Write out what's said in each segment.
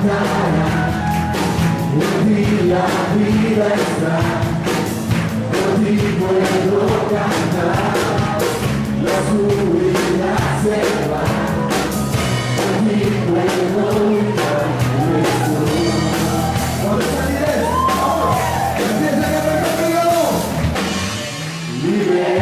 cantará, en ti la vida está, por ti puedo cantar, la oscuridad se va, por ti puedo gritar, Jesús. ¿Dónde está Miguel? ¡Vamos! ¡Empieza a cantar conmigo! Libertad.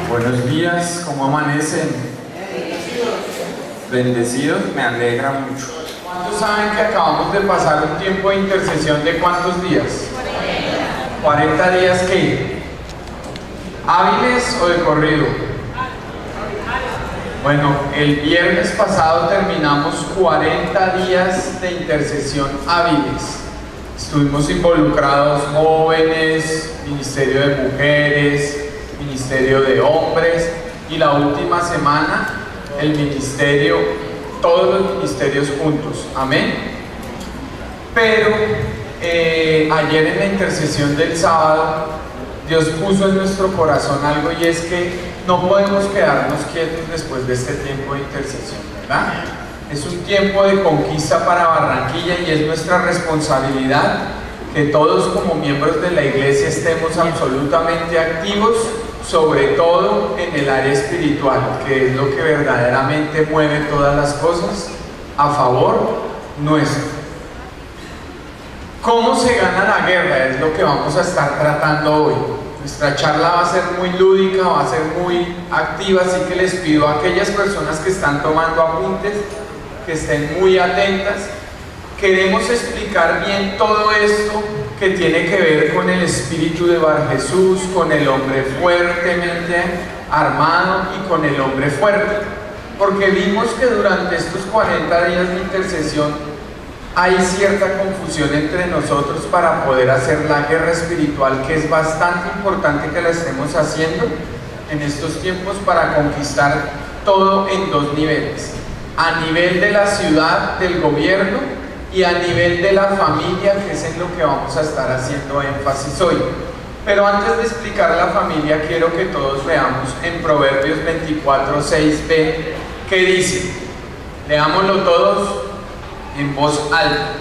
Buenos días, ¿cómo amanecen? Bendecidos, me alegra mucho. ¿Cuántos saben que acabamos de pasar un tiempo de intercesión de cuántos días? 40 días, ¿qué? ¿Hábiles o de corrido? Bueno, el viernes pasado terminamos 40 días de intercesión hábiles. Estuvimos involucrados jóvenes, ministerio de mujeres, ministerio de hombres, y la última semana el ministerio, todos los ministerios juntos, amén. Pero ayer en la intercesión del sábado Dios puso en nuestro corazón algo, y es que no podemos quedarnos quietos después de este tiempo de intercesión, ¿verdad? Es un tiempo de conquista para Barranquilla, y es nuestra responsabilidad que todos como miembros de la iglesia estemos absolutamente activos, sobre todo en el área espiritual, que es lo que verdaderamente mueve todas las cosas a favor nuestro. ¿Cómo se gana la guerra? Es lo que vamos a estar tratando hoy. Nuestra charla va a ser muy lúdica, va a ser muy activa, así que les pido a aquellas personas que están tomando apuntes que estén muy atentas. Queremos explicar bien todo esto que tiene que ver con el espíritu de Bar Jesús, con el hombre fuertemente armado y con el hombre fuerte. porque vimos que durante estos 40 días de intercesión hay cierta confusión entre nosotros para poder hacer la guerra espiritual, que es bastante importante que la estemos haciendo en estos tiempos para conquistar todo en dos niveles: a nivel de la ciudad, del gobierno, y a nivel de la familia, que es en lo que vamos a estar haciendo énfasis hoy. Pero antes de explicar la familia, quiero que todos veamos en Proverbios 24:6b, que dice, leámoslo todos en voz alta,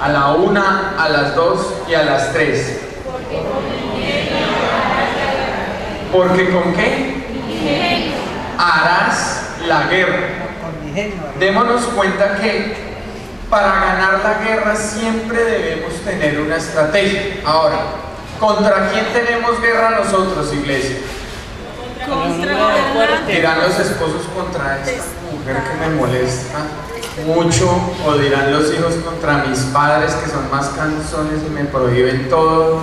a la 1, a las 2 y a las 3. Porque ¿con qué? Harás la guerra. Démonos cuenta que para ganar la guerra siempre debemos tener una estrategia. Ahora, ¿contra quién tenemos guerra nosotros, iglesia? Dirán los esposos contra esta mujer que me molesta mucho, o dirán los hijos contra mis padres que son más canzones y me prohíben todo,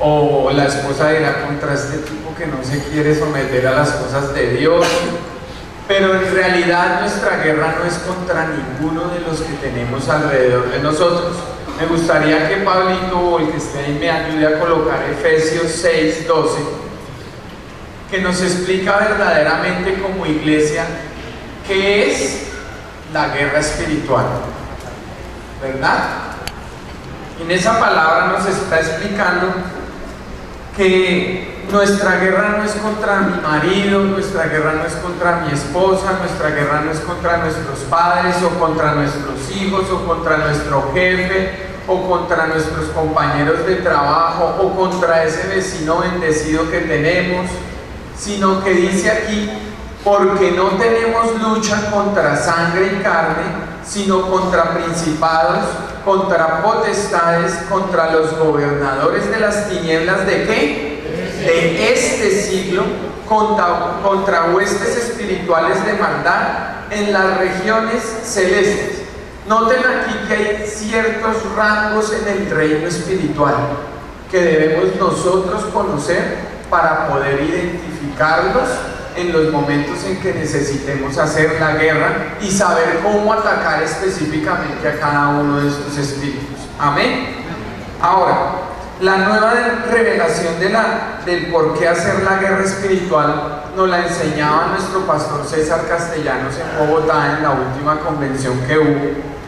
o la esposa dirá contra este tipo que no se quiere someter a las cosas de Dios. Pero en realidad nuestra guerra no es contra ninguno de los que tenemos alrededor de nosotros. Me gustaría que Pablito o el que esté ahí me ayude a colocar Efesios 6:12, que nos explica verdaderamente como iglesia qué es la guerra espiritual, ¿verdad? En esa palabra nos está explicando que nuestra guerra no es contra mi marido, nuestra guerra no es contra mi esposa, nuestra guerra no es contra nuestros padres o contra nuestros hijos o contra nuestro jefe o contra nuestros compañeros de trabajo o contra ese vecino bendecido que tenemos, sino que dice aquí, porque no tenemos lucha contra sangre y carne, sino contra principados, contra potestades, contra los gobernadores de las tinieblas, ¿de qué? De este siglo, contra huestes espirituales de maldad en las regiones celestes. Noten aquí que hay ciertos rangos en el reino espiritual que debemos nosotros conocer para poder identificarlos en los momentos en que necesitemos hacer la guerra y saber cómo atacar específicamente a cada uno de estos espíritus. Amén. Ahora, la nueva revelación del por qué hacer la guerra espiritual nos la enseñaba nuestro pastor César Castellanos en Bogotá en la última convención que hubo,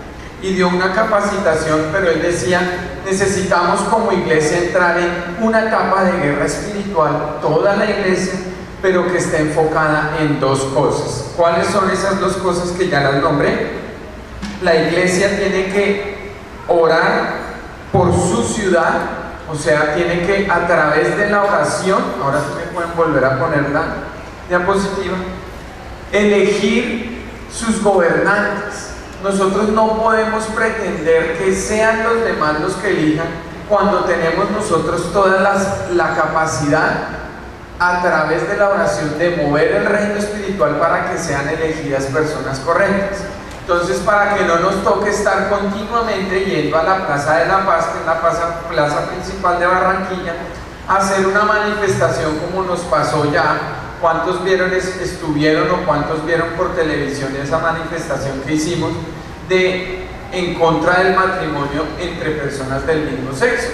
y dio una capacitación, pero él decía, necesitamos como iglesia entrar en una etapa de guerra espiritual, toda la iglesia, pero que esté enfocada en dos cosas. ¿Cuáles son esas dos cosas que ya las nombré? La iglesia tiene que orar por su ciudad, o sea, tiene que a través de la oración, ahora sí me pueden volver a poner la diapositiva, elegir sus gobernantes. Nosotros no podemos pretender que sean los demás los que elijan cuando tenemos nosotros toda la capacidad a través de la oración de mover el reino espiritual para que sean elegidas personas correctas. Entonces, para que no nos toque estar continuamente yendo a la Plaza de la Paz, que es la plaza principal de Barranquilla, a hacer una manifestación como nos pasó ya. ¿Cuántos estuvieron o cuántos vieron por televisión esa manifestación que hicimos en contra del matrimonio entre personas del mismo sexo?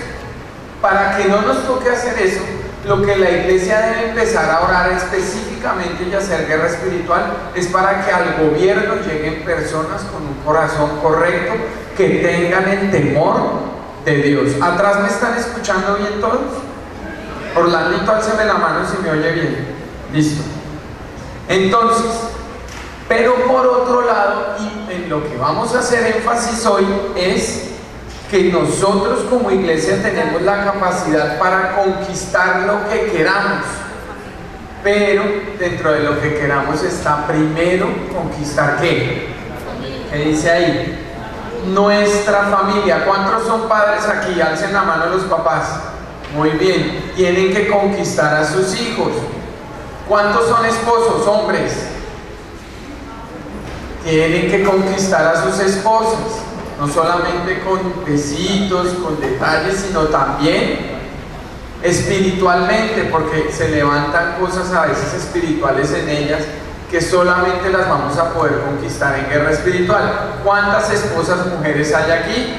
Para que no nos toque hacer eso, lo que la iglesia debe empezar a orar específicamente y hacer guerra espiritual es para que al gobierno lleguen personas con un corazón correcto, que tengan el temor de Dios. ¿Atrás me están escuchando bien todos? Orlandito, álceme la mano si me oye bien. Listo. Entonces, pero por otro lado, y en lo que vamos a hacer énfasis hoy, es que nosotros como iglesia tenemos la capacidad para conquistar lo que queramos, pero dentro de lo que queramos está primero conquistar ¿qué? ¿Qué dice ahí? Nuestra familia. ¿Cuántos son padres aquí? Alcen la mano los papás. Muy bien, tienen que conquistar a sus hijos. ¿Cuántos son esposos, hombres? Tienen que conquistar a sus esposas, no solamente con besitos, con detalles, sino también espiritualmente, porque se levantan cosas a veces espirituales en ellas que solamente las vamos a poder conquistar en guerra espiritual. ¿Cuántas esposas, mujeres hay aquí?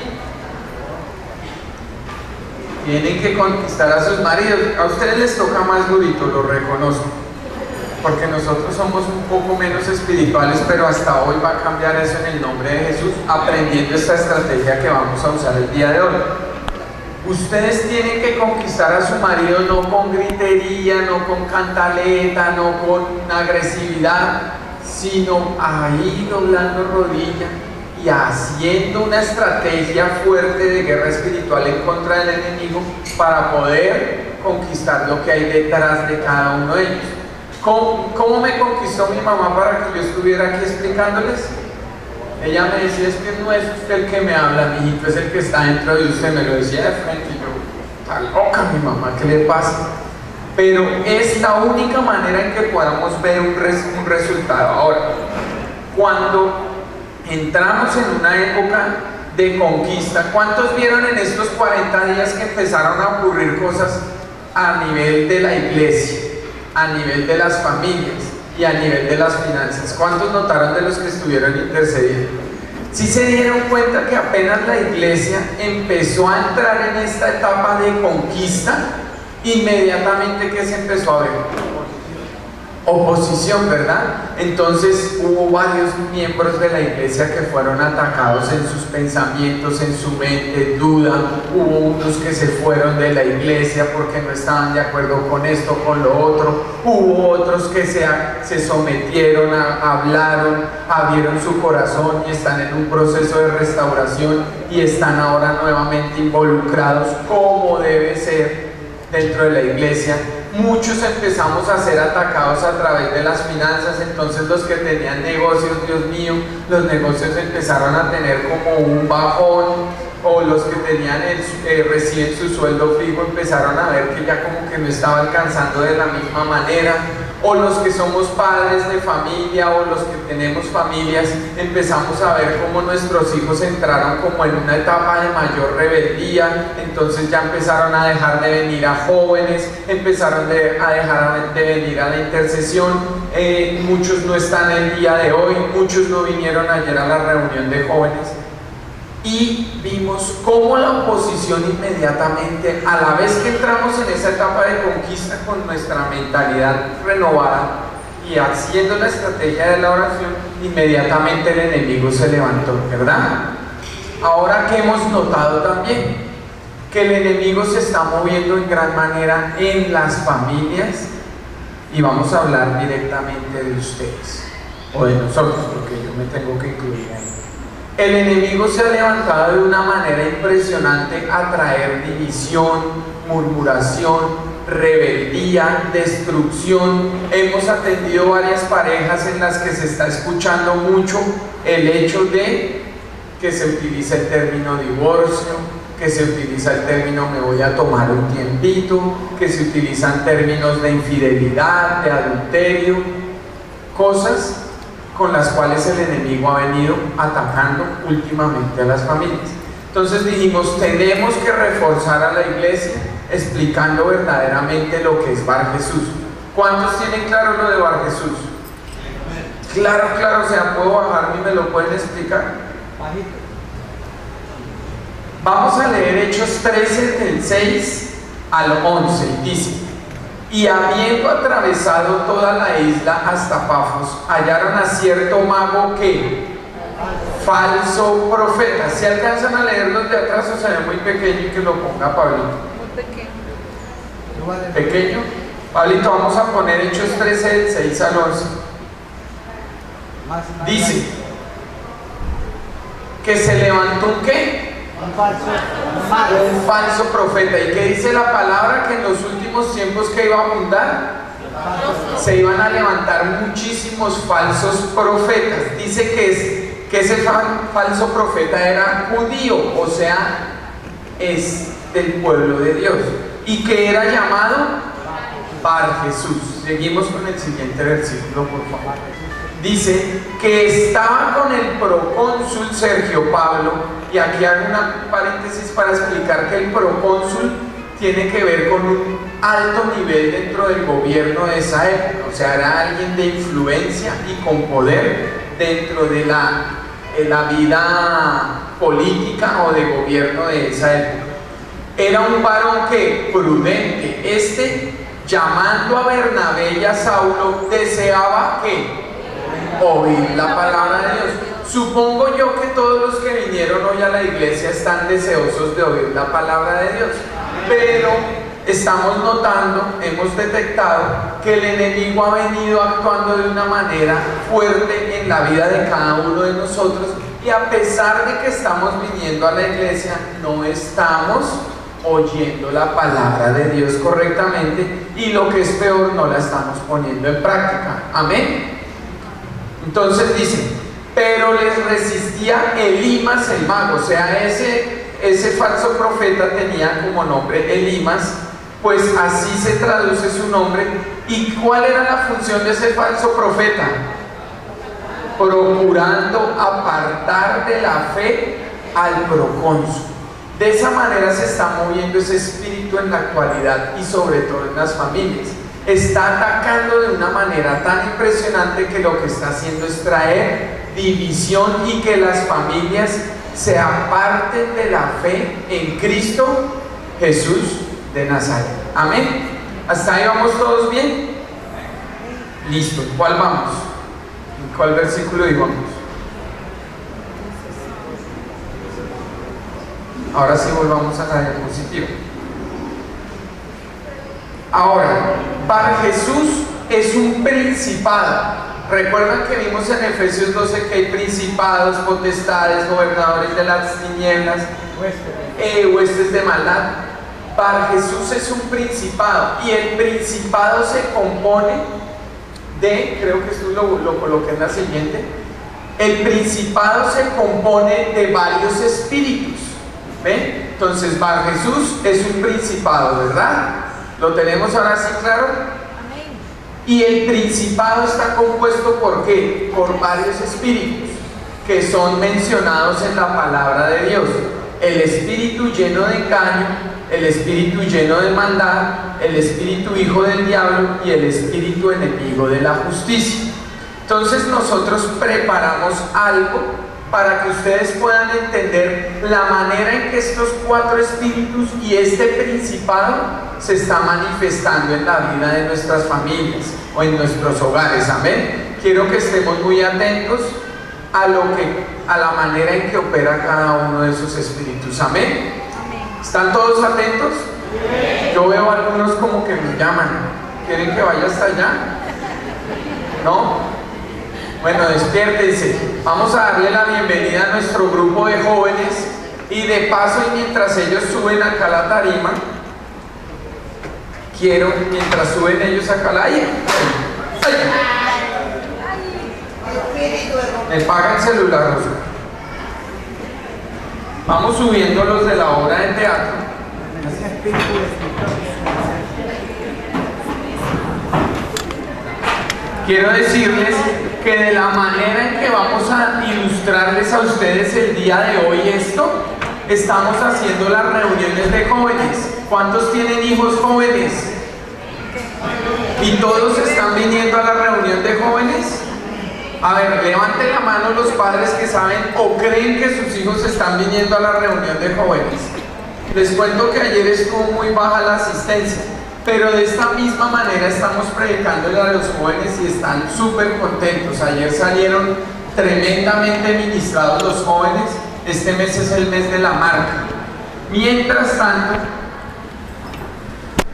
Tienen que conquistar a sus maridos. A ustedes les toca más durito, lo reconozco, porque nosotros somos un poco menos espirituales, pero hasta hoy va a cambiar eso en el nombre de Jesús, aprendiendo esta estrategia que vamos a usar el día de hoy. Ustedes tienen que conquistar a su marido no con gritería, no con cantaleta, no con agresividad, sino ahí doblando rodilla y haciendo una estrategia fuerte de guerra espiritual en contra del enemigo para poder conquistar lo que hay detrás de cada uno de ellos. ¿Cómo me conquistó mi mamá para que yo estuviera aquí explicándoles? Ella me decía, es que no es usted el que me habla, mijito, es el que está dentro de usted. Me lo decía de frente y yo, está loca mi mamá, ¿qué le pasa? Pero es la única manera en que podamos ver un resultado. Ahora, cuando entramos en una época de conquista, ¿cuántos vieron en estos 40 días que empezaron a ocurrir cosas a nivel de la iglesia, a nivel de las familias y a nivel de las finanzas? ¿Cuántos notaron de los que estuvieron intercediendo? ¿Sí se dieron cuenta que apenas la iglesia empezó a entrar en esta etapa de conquista, inmediatamente que se empezó a ver? Oposición, ¿verdad? Entonces hubo varios miembros de la iglesia que fueron atacados en sus pensamientos, en su mente, duda. Hubo unos que se fueron de la iglesia porque no estaban de acuerdo con esto, con lo otro. Hubo otros que se sometieron, hablaron, abrieron su corazón y están en un proceso de restauración y están ahora nuevamente involucrados como debe ser dentro de la iglesia. Muchos empezamos a ser atacados a través de las finanzas, entonces los que tenían negocios, Dios mío, los negocios empezaron a tener como un bajón, o los que tenían recién su sueldo fijo empezaron a ver que ya como que no estaba alcanzando de la misma manera, o los que somos padres de familia o los que tenemos familias empezamos a ver cómo nuestros hijos entraron como en una etapa de mayor rebeldía, entonces ya empezaron a dejar de venir a jóvenes, empezaron a dejar de venir a la intercesión. Muchos no están el día de hoy, muchos no vinieron ayer a la reunión de jóvenes. Y vimos cómo la oposición inmediatamente, a la vez que entramos en esa etapa de conquista con nuestra mentalidad renovada y haciendo la estrategia de la oración, inmediatamente el enemigo se levantó, ¿verdad? Ahora, ¿qué hemos notado también? Que el enemigo se está moviendo en gran manera en las familias, y vamos a hablar directamente de ustedes o de nosotros, porque yo me tengo que incluir ahí. El enemigo se ha levantado de una manera impresionante a traer división, murmuración, rebeldía, destrucción. Hemos atendido varias parejas en las que se está escuchando mucho el hecho de que se utiliza el término divorcio, que se utiliza el término me voy a tomar un tiempito, que se utilizan términos de infidelidad, de adulterio, cosas con las cuales el enemigo ha venido atacando últimamente a las familias. Entonces dijimos, tenemos que reforzar a la iglesia explicando verdaderamente lo que es Bar Jesús. ¿Cuántos tienen claro lo de Bar Jesús? Claro, o sea, puedo bajarme y me lo pueden explicar. Vamos a leer Hechos 13 del 6 al 11, dice: y habiendo atravesado toda la isla hasta Pafos, hallaron a cierto mago que, falso profeta. Si alcanzan a leerlos de atrás, o sea, muy pequeño, y que lo ponga Pablito. Muy pequeño. ¿Pequeño? Pablito, vamos a poner Hechos 13 del 6 al 11. Dice que se levantó un ¿qué? Un falso profeta. ¿Y qué dice la palabra? Que en los últimos tiempos que iba a abundar, se iban a levantar muchísimos falsos profetas. Dice que ese falso profeta era judío, o sea, es del pueblo de Dios, y que era llamado Bar Jesús. Seguimos con el siguiente versículo, por favor. Dice que estaba con el procónsul Sergio Pablo, y aquí hago una paréntesis para explicar que el procónsul tiene que ver con un alto nivel dentro del gobierno de esa época, o sea, era alguien de influencia y con poder dentro de la vida política o de gobierno de esa época. Era un varón que prudente, llamando a Bernabé y a Saulo, deseaba que oír la palabra de Dios. Supongo yo que todos los que vinieron hoy a la iglesia están deseosos de oír la palabra de Dios, pero estamos notando, hemos detectado que el enemigo ha venido actuando de una manera fuerte en la vida de cada uno de nosotros, y a pesar de que estamos viniendo a la iglesia, no estamos oyendo la palabra de Dios correctamente, y lo que es peor, no la estamos poniendo en práctica. Amén. Entonces dice: pero les resistía Elimas el mago. O sea, ese falso profeta tenía como nombre Elimas, pues así se traduce su nombre. ¿Y cuál era la función de ese falso profeta? Procurando apartar de la fe al procónsul. De esa manera se está moviendo ese espíritu en la actualidad, y sobre todo en las familias. Está atacando de una manera tan impresionante que lo que está haciendo es traer división y que las familias se aparten de la fe en Cristo Jesús de Nazaret. Amén. ¿Hasta ahí vamos todos bien? Listo. ¿Cuál vamos? ¿En cuál versículo íbamos? Ahora sí volvamos a la diapositiva. Ahora, Bar Jesús es un principado. Recuerdan que vimos en Efesios 12 que hay principados, potestades, gobernadores de las tinieblas, huestes de maldad. Bar Jesús es un principado, y el principado se compone de, creo que esto lo coloqué en la siguiente, el principado se compone de varios espíritus. ¿Ven? Entonces Bar Jesús es un principado, ¿verdad? ¿Lo tenemos ahora sí claro? Amén. Y el principado está compuesto ¿por qué? Por varios espíritus que son mencionados en la palabra de Dios: el espíritu lleno de engaño, el espíritu lleno de maldad, el espíritu hijo del diablo y el espíritu enemigo de la justicia. Entonces nosotros preparamos algo para que ustedes puedan entender la manera en que estos 4 espíritus y este principado se está manifestando en la vida de nuestras familias o en nuestros hogares. Amén. Quiero que estemos muy atentos a la manera en que opera cada uno de esos espíritus. Amén. ¿Están todos atentos? Yo veo algunos como que me llaman. ¿Quieren que vaya hasta allá? ¿No? Bueno, despiértense. Vamos a darle la bienvenida a nuestro grupo de jóvenes, y de paso, y mientras ellos suben acá a la tarima, quiero, mientras suben ellos acá a la... ¡Ay! Me paga el celular, Rosa. Vamos subiendo los de la obra de teatro. Quiero decirles que de la manera en que vamos a ilustrarles a ustedes el día de hoy esto, estamos haciendo las reuniones de jóvenes. ¿Cuántos tienen hijos jóvenes? ¿Y todos están viniendo a la reunión de jóvenes? A ver, levanten la mano los padres que saben o creen que sus hijos están viniendo a la reunión de jóvenes. Les cuento que ayer estuvo muy baja la asistencia, pero de esta misma manera estamos predicándole a los jóvenes y están súper contentos. Ayer salieron tremendamente ministrados los jóvenes. Este mes es el mes de la marca. Mientras tanto,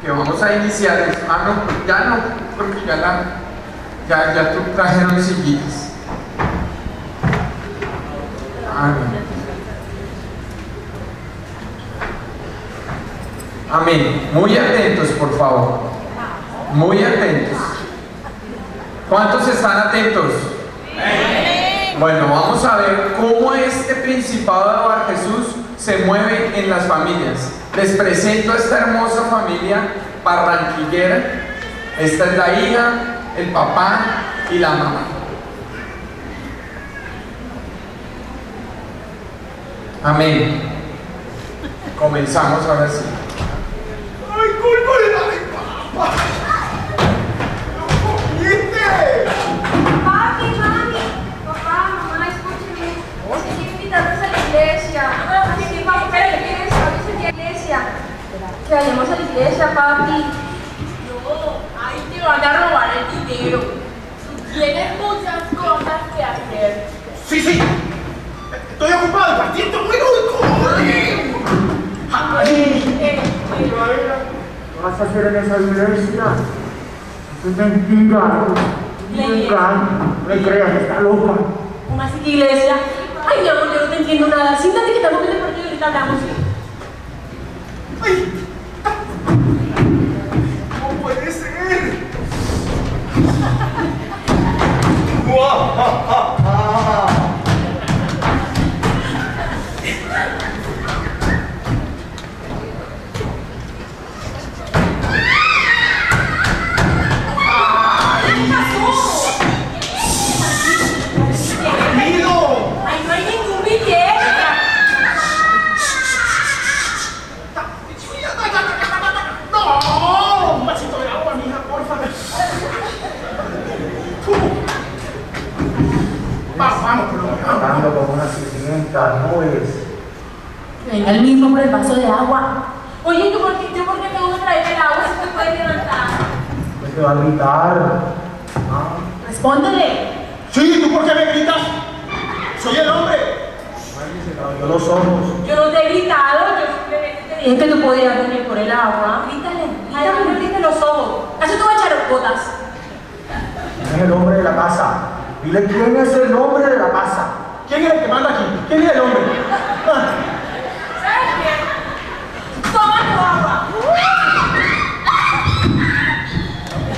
que vamos a iniciar, ya no, porque ya trajeron sillitas. Amén. Muy atentos, por favor. Muy atentos. ¿Cuántos están atentos? Bueno, vamos a ver cómo este principado de Bar Jesús se mueve en las familias. Les presento a esta hermosa familia barranquillera. Esta es la hija, el papá y la mamá. Amén. Comenzamos ahora sí. ¡Ay, culpa de la Papi, mami, papá, mamá, escúchenme. Se quiere invitarnos a la iglesia. Sí, papi, pero ¿quieres a la iglesia? Que vayamos a la iglesia, papi. No, ahí te van a robar el dinero. Tú tienes muchas cosas que hacer. Sí, sí. Estoy ocupado. El paciente muy ¿Qué vas a hacer en esa iglesia? Eso es mentira. No le creas, está loca. ¿Cómo así que iglesia? Ay, mi amor, yo no te entiendo nada. Siéntate que estamos en el partido y ahorita hablamos. ¡Ay! ¡No puede ser! Ay, no hay ningún billete. ¡No! Un vasito de agua, mija, por favor. Vamos, pero Hablando con una sirvienta, no es. Venga el mismo por el vaso de agua. Oye, ¿yo por qué tengo que traer el agua si me puedes levantar? Pues te va a gritar. ¿Ah? Respóndele. Sí, ¿tú por qué me gritas? Soy el hombre. Ay, se cambió los ojos. Yo no te he gritado, yo simplemente te dije que tú podías venir por el agua. Grítale. Ay, no me abriste los ojos. ¿Acaso tú vas a echar botas? ¿Quién es el hombre de la casa? Dile quién es el hombre de la casa. ¿Quién es el que manda aquí? ¿Quién es el hombre? Ah, ¿Sabes qué? Toma tu agua.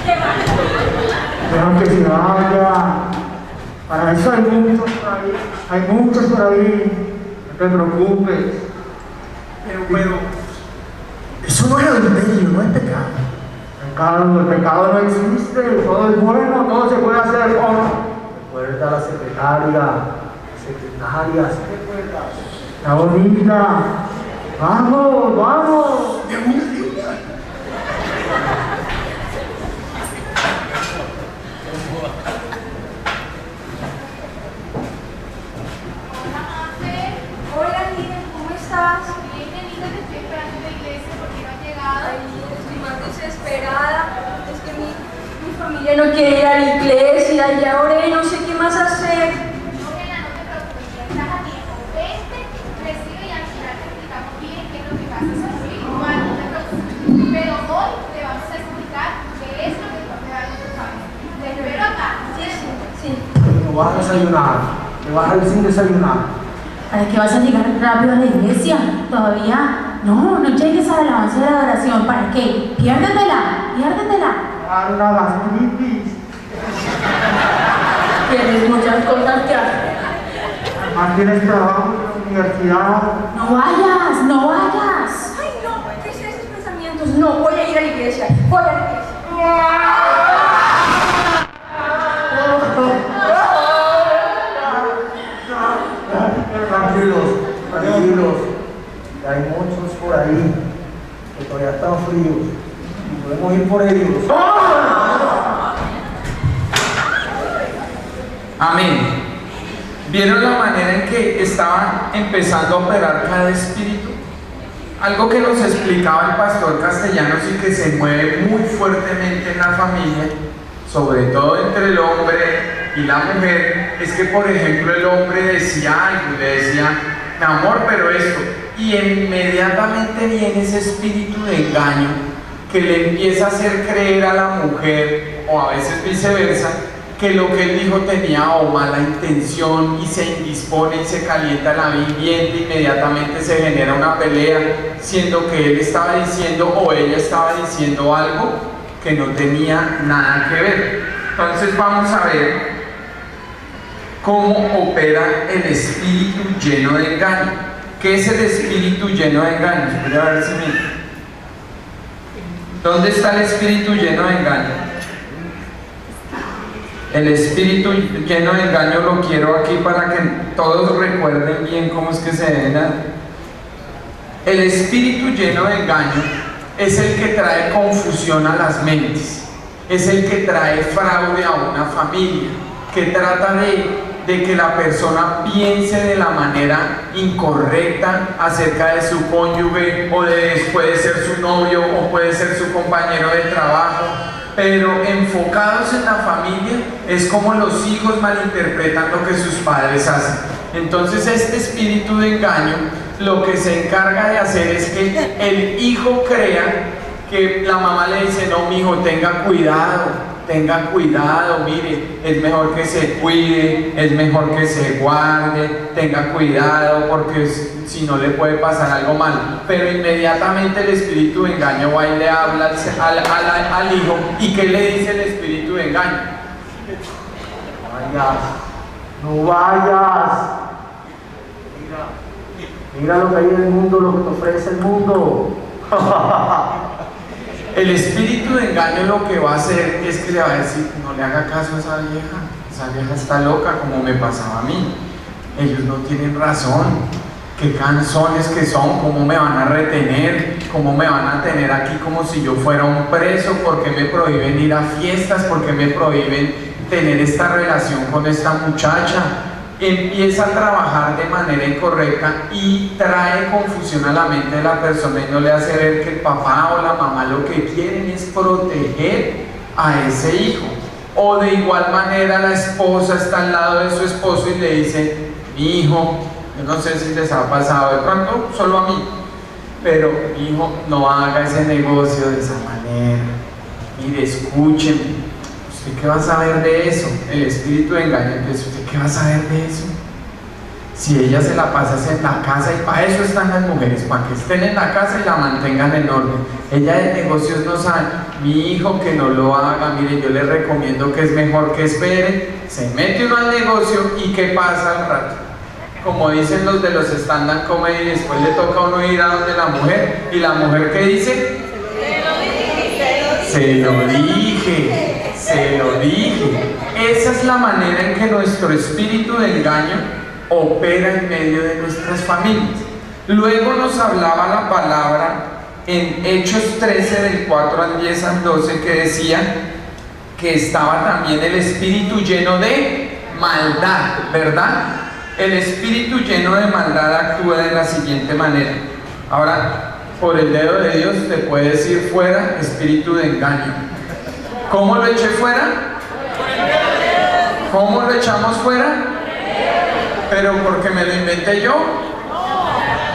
¿Qué más? Dejan que se vaya. Para eso hay muchos por ahí. Hay muchos por ahí. No te preocupes. pero... Eso no es adulterio, no es pecado. El pecado no existe. Todo es bueno, todo se puede hacer. Recuerda a la secretaria. ¿Sí recuerdas? La bonita. Vamos, vamos. Hola, líder, ¿cómo estás? Bien, Anita, te estoy esperando en la iglesia porque no has llegado. Ay, líder, estoy más desesperada. Es que mi familia no quiere ir a la iglesia y ahora no sé qué más hacer. Lorena, no te preocupes, ya estás a tiempo. Vente, recibe y al final te explicamos bien qué es lo que pasa. Eso es igual, no te preocupes. Pero hoy te vamos a explicar qué es lo que te va a quedar en tu familia. Te espero acá. Sí. No vas a desayunar. Te vas a ir sin desayunar. ¿Para qué vas a llegar rápido a la iglesia? ¿Todavía? No, no llegues a la alabanza de la adoración. ¿Para qué? Piérdetela. Dar una gastritis. Tienes muchas cosas que hacer. Además tienes trabajo en la universidad. No vayas. Ay, no, ¿qué es esos pensamientos? No, voy a ir a la iglesia. Voy a la iglesia. Tranquilos. Que hay muchos por ahí que todavía están fríos. Y podemos ir por ellos. Amén. ¿Vieron la manera en que estaba empezando a operar cada espíritu? Algo que nos explicaba el pastor Castellanos y que se mueve muy fuertemente en la familia, sobre todo entre el hombre y la mujer, es que por ejemplo el hombre decía algo, le decía, mi amor, pero esto, y inmediatamente viene ese espíritu de engaño que le empieza a hacer creer a la mujer, o a veces viceversa, que lo que él dijo tenía o mala intención y se indispone y se calienta el ambiente, inmediatamente se genera una pelea, siendo que él estaba diciendo o ella estaba diciendo algo que no tenía nada que ver. Entonces vamos a ver cómo opera el espíritu lleno de engaño. ¿Qué es el espíritu lleno de engaño? Voy a ver si me... ¿Dónde está el espíritu lleno de engaño? El espíritu lleno de engaño lo quiero aquí para que todos recuerden bien cómo es que se deben. El espíritu lleno de engaño es el que trae confusión a las mentes, es el que trae fraude a una familia, que trata de que la persona piense de la manera incorrecta acerca de su cónyuge, o puede ser su novio o puede ser su compañero de trabajo, pero enfocados en la familia es como los hijos malinterpretan lo que sus padres hacen. Entonces este espíritu de engaño lo que se encarga de hacer es que el hijo crea que la mamá le dice: no, mi hijo, tenga cuidado, mire, es mejor que se cuide, es mejor que se guarde, tenga cuidado porque si no le puede pasar algo malo. Pero inmediatamente el espíritu de engaño va y le habla al hijo. ¿Y qué le dice el espíritu de engaño? No vayas. Mira lo que hay en el mundo, lo que te ofrece el mundo. El espíritu de engaño lo que va a hacer es que le va a decir: no le haga caso a esa vieja está loca, como me pasaba a mí. Ellos no tienen razón, qué canzones que son, cómo me van a retener, cómo me van a tener aquí como si yo fuera un preso, por qué me prohíben ir a fiestas, por qué me prohíben tener esta relación con esta muchacha. Empieza a trabajar de manera incorrecta y trae confusión a la mente de la persona y no le hace ver que el papá o la mamá lo que quieren es proteger a ese hijo. O de igual manera la esposa está al lado de su esposo y le dice: mi hijo, yo no sé si les ha pasado de pronto, solo a mí, pero mi hijo, no haga ese negocio de esa manera, mire, escúcheme. ¿Usted qué va a saber de eso? El espíritu de engaño empieza: ¿usted qué va a saber de eso? Si ella se la pasa en la casa, y para eso están las mujeres, para que estén en la casa y la mantengan en orden. Ella de negocios no sabe. Mi hijo, que no lo haga. Mire, yo le recomiendo que es mejor que espere. Se mete uno al negocio y ¿qué pasa al rato? Como dicen los de los stand-up comedy, después le toca a uno ir a donde la mujer, y la mujer ¿qué dice? Se lo dije. Esa es la manera en que nuestro espíritu de engaño opera en medio de nuestras familias. Luego nos hablaba la palabra en Hechos 13 del 4 al 10 al 12, que decía que estaba también el espíritu lleno de maldad, ¿verdad? El espíritu lleno de maldad actúa de la siguiente manera. Ahora, por el dedo de Dios te puede decir: fuera, espíritu de engaño. ¿Cómo lo eché fuera? ¿Cómo lo echamos fuera? ¿Pero porque me lo inventé yo?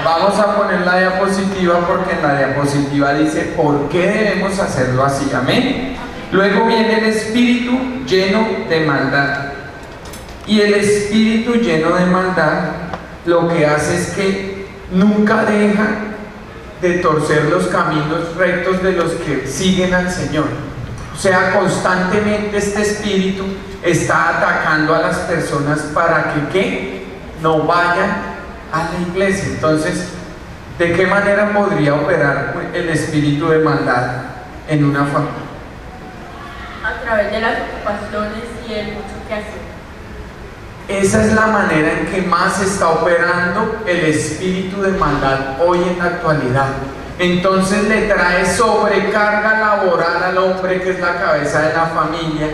Vamos a poner la diapositiva, porque en la diapositiva dice por qué debemos hacerlo así. Amén. Luego viene el espíritu lleno de maldad. Y el espíritu lleno de maldad lo que hace es que nunca deja de torcer los caminos rectos de los que siguen al Señor. O sea, constantemente este espíritu está atacando a las personas para que ¿qué? No vayan a la iglesia. Entonces, ¿de qué manera podría operar el espíritu de maldad en una familia? A través de las ocupaciones y el mucho que hacer. Esa es la manera en que más está operando el espíritu de maldad hoy en la actualidad. Entonces le trae sobrecarga laboral al hombre, que es la cabeza de la familia.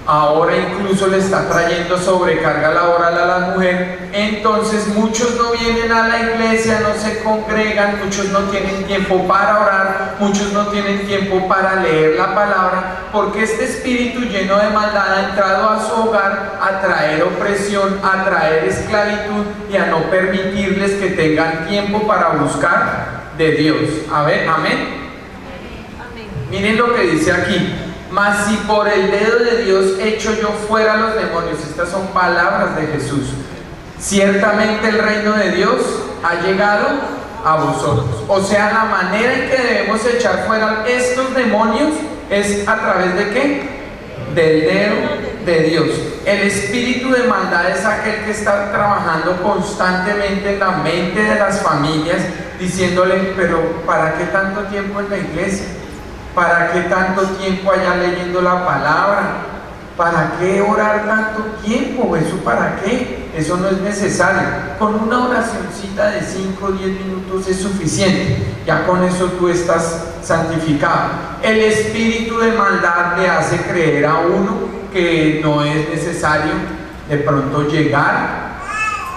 Ahora incluso le está trayendo sobrecarga laboral a la mujer. Entonces muchos no vienen a la iglesia, no se congregan, muchos no tienen tiempo para orar, muchos no tienen tiempo para leer la palabra, porque este espíritu lleno de maldad ha entrado a su hogar a traer opresión, a traer esclavitud y a no permitirles que tengan tiempo para buscar de Dios. A ver, amén. Miren lo que dice aquí: mas si por el dedo de Dios echo yo fuera los demonios. Estas son palabras de Jesús. Ciertamente el reino de Dios ha llegado a vosotros. O sea, la manera en que debemos echar fuera estos demonios es a través de ¿qué? Del dedo de Dios. El espíritu de maldad es aquel que está trabajando constantemente en la mente de las familias, diciéndole: pero ¿para qué tanto tiempo en la iglesia? ¿Para qué tanto tiempo allá leyendo la palabra? ¿Para qué orar tanto tiempo? ¿Eso para qué? Eso no es necesario. Con una oracioncita de 5 o 10 minutos es suficiente. Ya con eso tú estás santificado. El espíritu de maldad le hace creer a uno que no es necesario de pronto llegar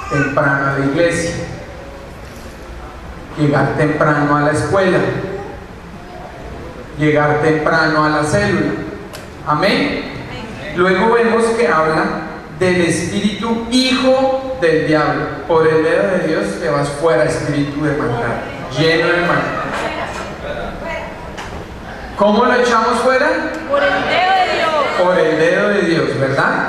temprano a la iglesia, llegar temprano a la escuela, llegar temprano a la célula. Amén. Luego vemos que habla del espíritu hijo del diablo. Por el dedo de Dios te vas fuera, espíritu de maldad, lleno de maldad. ¿Cómo lo echamos fuera? Por el dedo de Dios. Por el dedo de Dios, ¿verdad?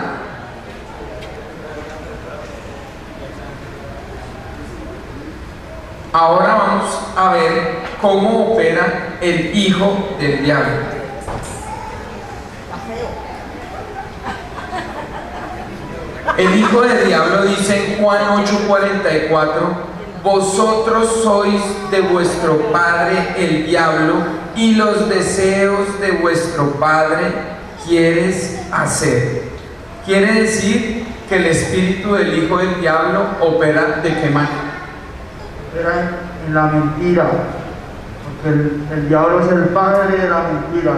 Ahora vamos a ver cómo opera el hijo del diablo. El hijo del diablo dice en Juan 8:44: vosotros sois de vuestro padre el diablo, y los deseos de vuestro padre quieres hacer. Quiere decir que el espíritu del hijo del diablo opera ¿de qué manera? Opera en la mentira, porque el diablo es el padre de la mentira.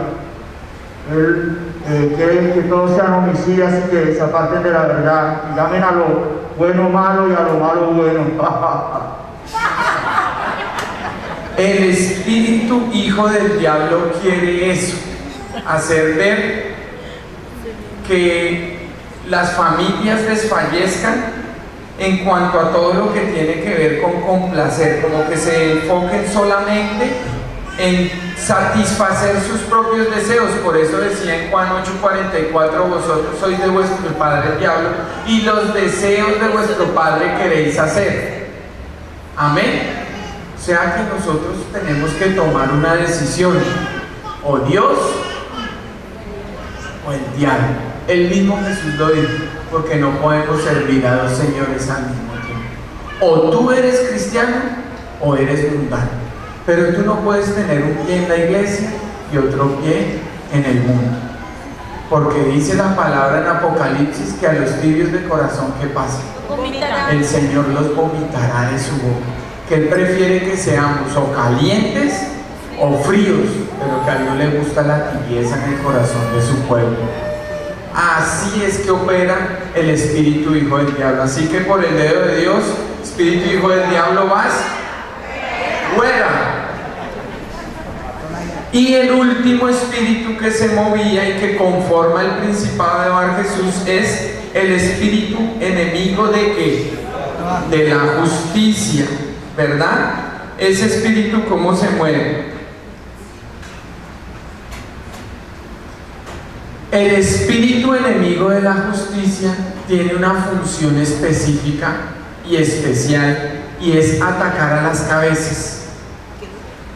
Él quiere que todos sean homicidas y que se aparten de la verdad, y llamen a lo bueno malo y a lo malo bueno. El espíritu hijo del diablo quiere eso, hacer ver que las familias desfallezcan en cuanto a todo lo que tiene que ver con complacer, como que se enfoquen solamente en satisfacer sus propios deseos. Por eso decía en Juan 8:44: vosotros sois de vuestro padre el diablo, y los deseos de vuestro padre queréis hacer. Amén. O sea que nosotros tenemos que tomar una decisión: o Dios o el diablo. El mismo Jesús lo dijo, porque no podemos servir a dos señores al mismo tiempo. O tú eres cristiano o eres mundano. Pero tú no puedes tener un pie en la iglesia y otro pie en el mundo. Porque dice la palabra en Apocalipsis que a los tibios de corazón, ¿qué pasa? El Señor los vomitará de su boca. Que Él prefiere que seamos o calientes o fríos, pero que a Dios le gusta la tibieza en el corazón de su pueblo. Así es que opera el espíritu hijo del diablo. Así que por el dedo de Dios, espíritu hijo del diablo, vas fuera. Y el último espíritu que se movía y que conforma el principado de Bar Jesús es el espíritu enemigo de ¿qué? De la justicia, ¿verdad? Ese espíritu, ¿cómo se mueve? El espíritu enemigo de la justicia tiene una función específica y especial, y es atacar a las cabezas.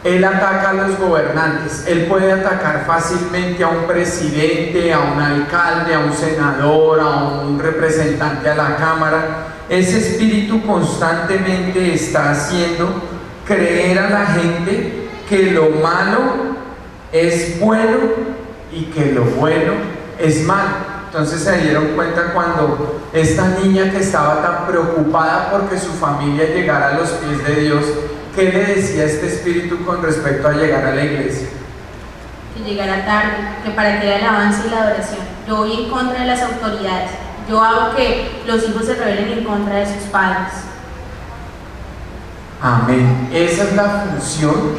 Él ataca a los gobernantes. Él puede atacar fácilmente a un presidente, a un alcalde, a un senador, a un representante a la cámara. Ese espíritu constantemente está haciendo creer a la gente que lo malo es bueno y que lo bueno es malo. Entonces se dieron cuenta cuando esta niña, que estaba tan preocupada porque su familia llegara a los pies de Dios, ¿qué le decía este espíritu con respecto a llegar a la iglesia? Que llegara tarde, que para que la alabanza y la adoración. Yo voy en contra de las autoridades. Yo hago que los hijos se rebelen en contra de sus padres. Amén. Esa es la función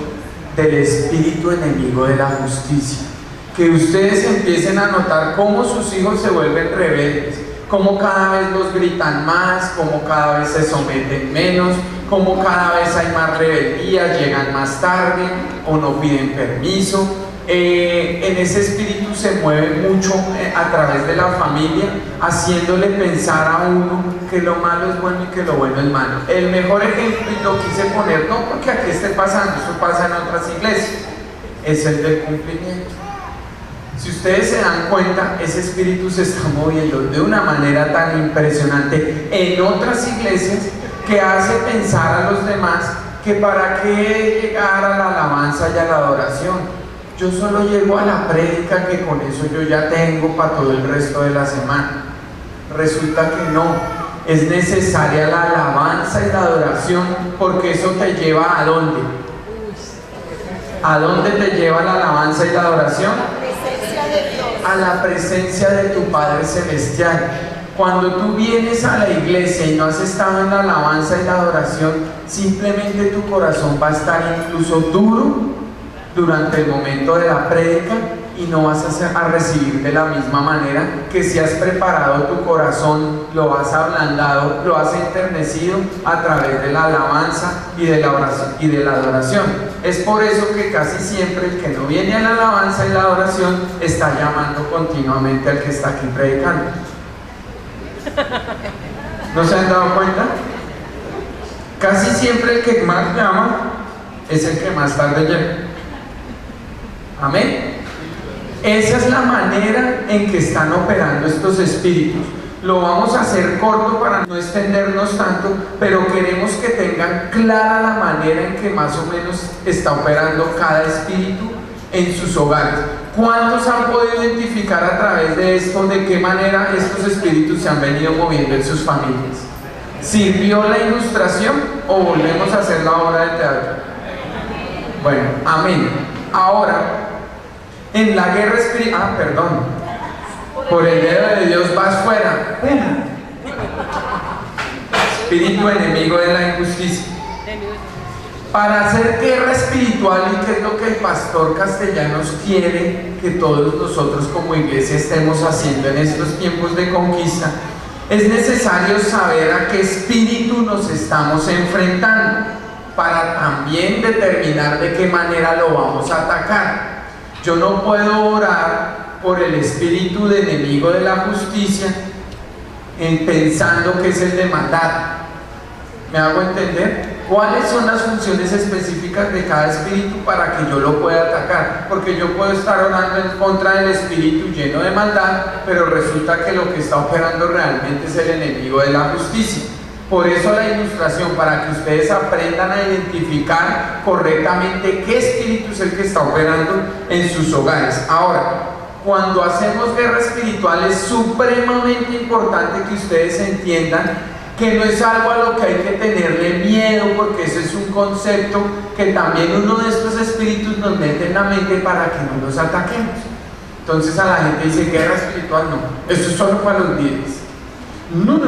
del espíritu enemigo de la justicia. Que ustedes empiecen a notar cómo sus hijos se vuelven rebeldes, cómo cada vez los gritan más, cómo cada vez se someten menos, cómo cada vez hay más rebeldía, llegan más tarde o no piden permiso. En ese espíritu se mueve mucho a través de la familia, haciéndole pensar a uno que lo malo es bueno y que lo bueno es malo. El mejor ejemplo, y lo quise poner, no porque aquí esté pasando, esto pasa en otras iglesias, es el del cumplimiento. Si ustedes se dan cuenta, ese espíritu se está moviendo de una manera tan impresionante en otras iglesias, que hace pensar a los demás que para qué llegar a la alabanza y a la adoración, yo solo llego a la prédica, que con eso yo ya tengo para todo el resto de la semana. Resulta que no, es necesaria la alabanza y la adoración, porque eso te lleva ¿a dónde? ¿A dónde te lleva la alabanza y la adoración? A la presencia de tu Padre Celestial. Cuando tú vienes a la iglesia y no has estado en la alabanza y la adoración, simplemente tu corazón va a estar incluso duro durante el momento de la prédica y no vas a recibir de la misma manera que si has preparado tu corazón, lo has ablandado, lo has enternecido a través de la alabanza y de la oración y de la adoración. Es por eso que casi siempre el que no viene a la alabanza y la adoración está llamando continuamente al que está aquí predicando. ¿No se han dado cuenta? Casi siempre el que más llama es el que más tarde llega. Amén. Esa es la manera en que están operando estos espíritus. Lo vamos a hacer corto para no extendernos tanto, pero queremos que tengan clara la manera en que más o menos está operando cada espíritu en sus hogares. ¿Cuántos han podido identificar a través de esto de qué manera estos espíritus se han venido moviendo en sus familias? ¿Sirvió la ilustración o volvemos a hacer la obra de teatro? Bueno, amén. Ahora, en la guerra espiritual, por el dedo de Dios vas fuera. Espíritu enemigo de la injusticia. Para hacer guerra espiritual, y que es lo que el pastor Castellanos quiere que todos nosotros como iglesia estemos haciendo en estos tiempos de conquista, es necesario saber a qué espíritu nos estamos enfrentando para también determinar de qué manera lo vamos a atacar. Yo no puedo orar por el espíritu de enemigo de la justicia pensando que es el de matar. ¿Me hago entender? ¿Cuáles son las funciones específicas de cada espíritu para que yo lo pueda atacar? Porque yo puedo estar orando en contra del espíritu lleno de maldad, pero resulta que lo que está operando realmente es el enemigo de la justicia. Por eso la ilustración, para que ustedes aprendan a identificar correctamente qué espíritu es el que está operando en sus hogares. Ahora, cuando hacemos guerra espiritual es supremamente importante que ustedes entiendan que no es algo a lo que hay que tenerle miedo, porque ese es un concepto que también uno de estos espíritus nos mete en la mente para que no nos ataquemos. Entonces a la gente dice, guerra espiritual no, esto es solo para los líderes. No,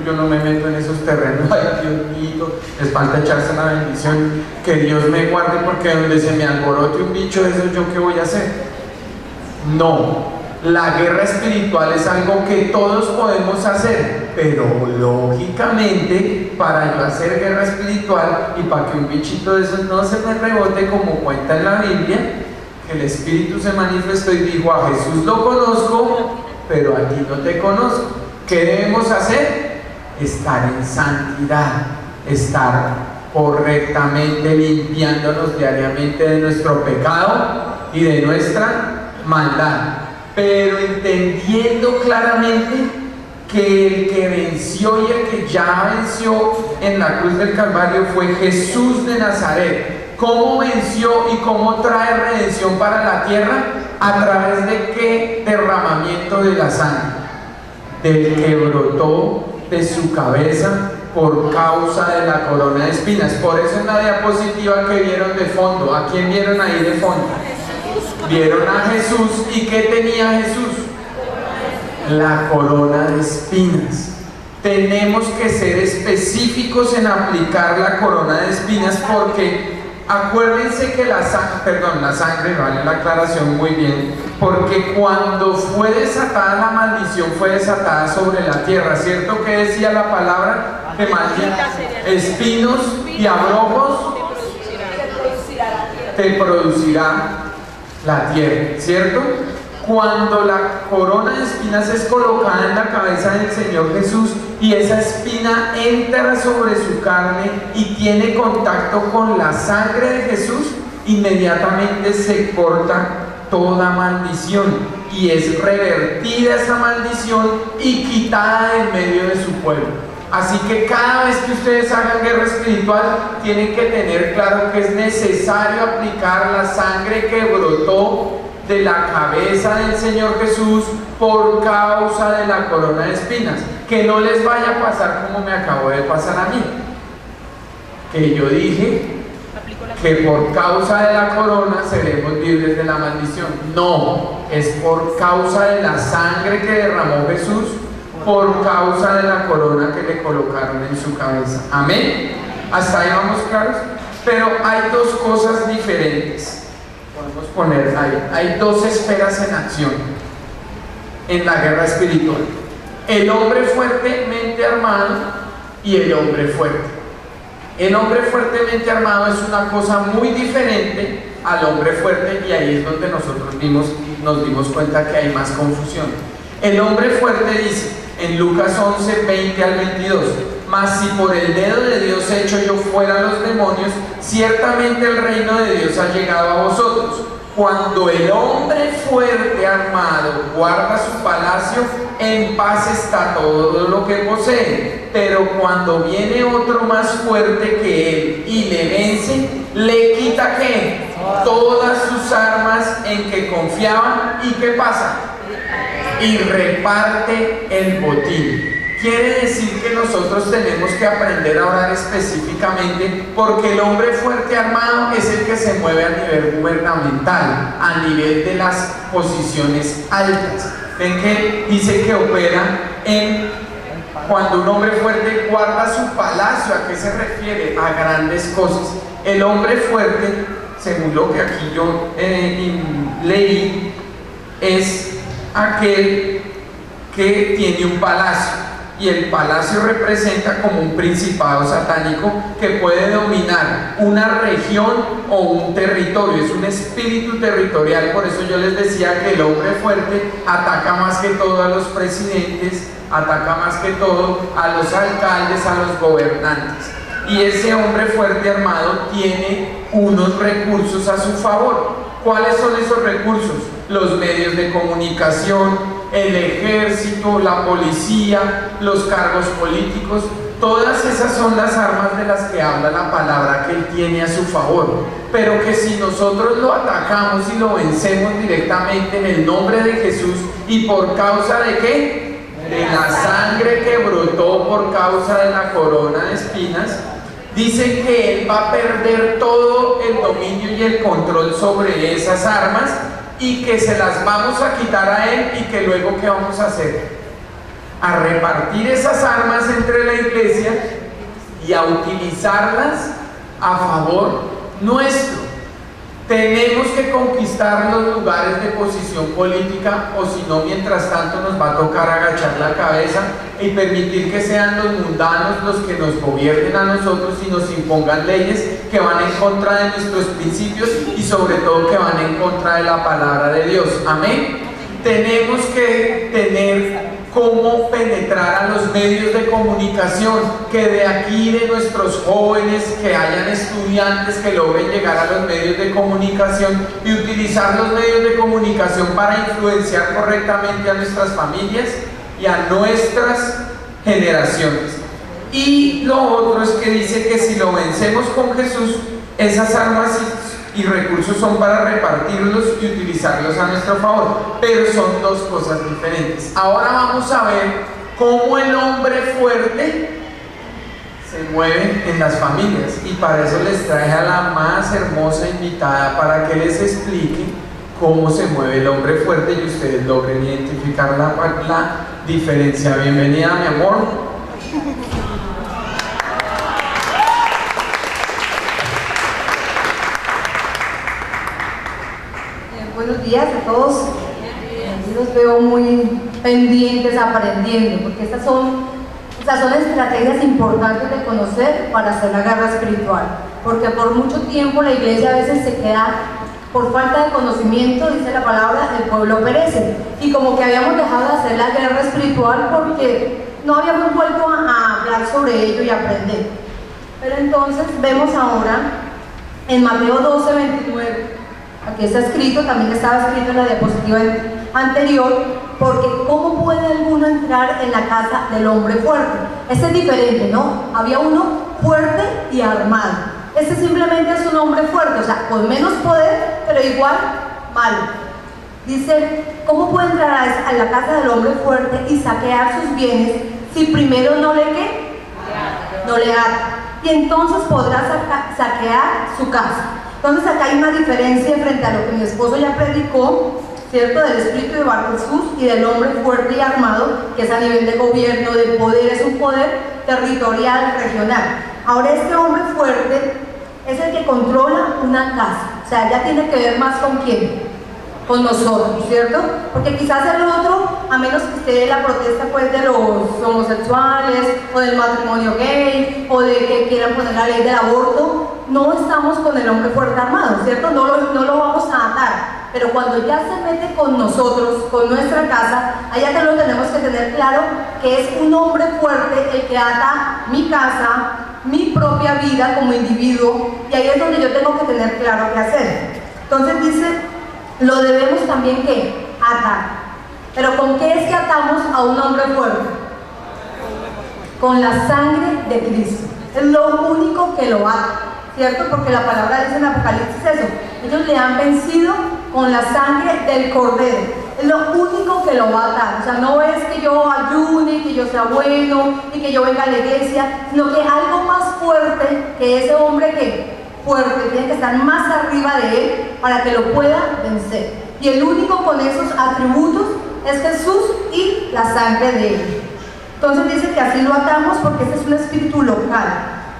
yo no me meto en esos terrenos. Ay, Dios mío, les falta echarse la bendición, que Dios me guarde, porque donde se me alborote un bicho de esos, ¿yo qué voy a hacer? No. La guerra espiritual es algo que todos podemos hacer, pero lógicamente para yo hacer guerra espiritual y para que un bichito de esos no se me rebote, como cuenta en la Biblia, que el espíritu se manifestó y dijo: a Jesús lo conozco, pero a ti no te conozco. ¿Qué debemos hacer? Estar en santidad, estar correctamente limpiándonos diariamente de nuestro pecado y de nuestra maldad, pero entendiendo claramente que el que venció y el que ya venció en la cruz del Calvario fue Jesús de Nazaret. ¿Cómo venció y cómo trae redención para la tierra? ¿A través de qué derramamiento de la sangre? Del que brotó de su cabeza por causa de la corona de espinas. Por eso en la diapositiva que vieron de fondo, ¿a quién vieron ahí de fondo? Vieron a Jesús. ¿Y qué tenía Jesús? La corona de espinas. Tenemos que ser específicos en aplicar la corona de espinas, porque acuérdense que la sangre, vale la aclaración muy bien, porque cuando fue desatada la maldición, fue desatada sobre la tierra, ¿cierto? ¿Qué decía la palabra? Que maldita espinos y abrojos te producirá la tierra, ¿cierto? Cuando la corona de espinas es colocada en la cabeza del Señor Jesús y esa espina entra sobre su carne y tiene contacto con la sangre de Jesús, inmediatamente se corta toda maldición y es revertida esa maldición y quitada en medio de su pueblo. Así que cada vez que ustedes hagan guerra espiritual, tienen que tener claro que es necesario aplicar la sangre que brotó de la cabeza del Señor Jesús por causa de la corona de espinas. Que no les vaya a pasar como me acabó de pasar a mí, que yo dije que por causa de la corona seremos libres de la maldición. No, es por causa de la sangre que derramó Jesús, por causa de la corona que le colocaron en su cabeza. Amén. Hasta ahí vamos claros. Pero hay dos cosas diferentes. Podemos poner ahí. Hay dos esferas en acción en la guerra espiritual: el hombre fuertemente armado y el hombre fuerte. El hombre fuertemente armado es una cosa muy diferente al hombre fuerte, y ahí es donde nosotros nos dimos cuenta que hay más confusión. El hombre fuerte dice en Lucas 11, 20 al 22: mas si por el dedo de Dios hecho yo fuera los demonios, ciertamente el reino de Dios ha llegado a vosotros. Cuando el hombre fuerte armado guarda su palacio, en paz está todo lo que posee. Pero cuando viene otro más fuerte que él y le vence, le quita ¿qué? Todas sus armas en que confiaba. ¿Y qué pasa? Y reparte el botín. Quiere decir que nosotros tenemos que aprender a orar específicamente, porque el hombre fuerte armado es el que se mueve a nivel gubernamental, a nivel de las posiciones altas. Ven que dice que opera cuando un hombre fuerte guarda su palacio. ¿A qué se refiere? A grandes cosas. El hombre fuerte, según lo que aquí yo leí, es aquel que tiene un palacio. Y el palacio representa como un principado satánico que puede dominar una región o un territorio. Es un espíritu territorial. Por eso yo les decía que el hombre fuerte ataca más que todo a los presidentes, ataca más que todo a los alcaldes, a los gobernantes. Y ese hombre fuerte armado tiene unos recursos a su favor. ¿Cuáles son esos recursos? Los medios de comunicación, el ejército, la policía, los cargos políticos. Todas esas son las armas de las que habla la palabra que él tiene a su favor. Pero que si nosotros lo atacamos y lo vencemos directamente en el nombre de Jesús, y por causa de ¿qué? De la sangre que brotó por causa de la corona de espinas, dice que él va a perder todo el dominio y el control sobre esas armas, y que se las vamos a quitar a él, y que luego ¿qué vamos a hacer? A repartir esas armas entre la iglesia y a utilizarlas a favor nuestro. Tenemos que conquistar los lugares de posición política, o si no, mientras tanto nos va a tocar agachar la cabeza y permitir que sean los mundanos los que nos gobiernen a nosotros y nos impongan leyes que van en contra de nuestros principios, y sobre todo que van en contra de la palabra de Dios. Amén. Tenemos que tener cómo penetrar a los medios de comunicación, que de aquí, de nuestros jóvenes, que hayan estudiantes que logren llegar a los medios de comunicación y utilizar los medios de comunicación para influenciar correctamente a nuestras familias y a nuestras generaciones. Y lo otro es que dice que si lo vencemos con Jesús, esas armas y recursos son para repartirlos y utilizarlos a nuestro favor. Pero son dos cosas diferentes. Ahora vamos a ver cómo el hombre fuerte se mueve en las familias, y para eso les traje a la más hermosa invitada para que les explique cómo se mueve el hombre fuerte y ustedes logren identificar la diferencia. Bienvenida, mi amor. Buenos días a todos. Aquí los veo muy pendientes, aprendiendo, porque estas son estrategias importantes de conocer para hacer la guerra espiritual. Porque por mucho tiempo la iglesia a veces se queda, por falta de conocimiento, dice la palabra, el pueblo perece. Y como que habíamos dejado de hacer la guerra espiritual porque no habíamos vuelto a hablar sobre ello y aprender. Pero entonces vemos ahora en Mateo 12, 29. Aquí está escrito, también estaba escrito en la diapositiva anterior, porque ¿cómo puede alguno entrar en la casa del hombre fuerte? Este es diferente, ¿no? Había uno fuerte y armado. Este simplemente es un hombre fuerte, o sea, con menos poder, pero igual malo. Dice, ¿cómo puede entrar a la casa del hombre fuerte y saquear sus bienes si primero no le ¿qué? No le ata? Y entonces podrá saquear su casa. Entonces acá hay una diferencia frente a lo que mi esposo ya predicó, ¿cierto? Del espíritu de Bar Jesús y del hombre fuerte y armado, que es a nivel de gobierno, de poder, es un poder territorial, regional. Ahora este hombre fuerte es el que controla una casa, o sea, ya tiene que ver más con quién, con nosotros, ¿cierto? Porque quizás el otro, a menos que esté la protesta pues de los homosexuales o del matrimonio gay o de que quieran poner la ley del aborto, no estamos con el hombre fuerte armado, ¿cierto? No lo vamos a atar. Pero cuando ya se mete con nosotros, con nuestra casa, allá que lo tenemos que tener claro que es un hombre fuerte el que ata mi casa, mi propia vida como individuo, y ahí es donde yo tengo que tener claro qué hacer. Entonces dice, lo debemos también ¿qué? Atar. Pero ¿con qué es que atamos a un hombre fuerte? Con la sangre de Cristo. Es lo único que lo ata, ¿cierto? Porque la palabra dice en Apocalipsis eso. Ellos le han vencido con la sangre del Cordero. Es lo único que lo va a atar. O sea, no es que yo ayune, que yo sea bueno y que yo venga a la iglesia, sino que algo más fuerte que ese hombre que fuerte tiene que estar más arriba de él para que lo pueda vencer. Y el único con esos atributos es Jesús y la sangre de él. Entonces dice que así lo atamos porque este es un espíritu local.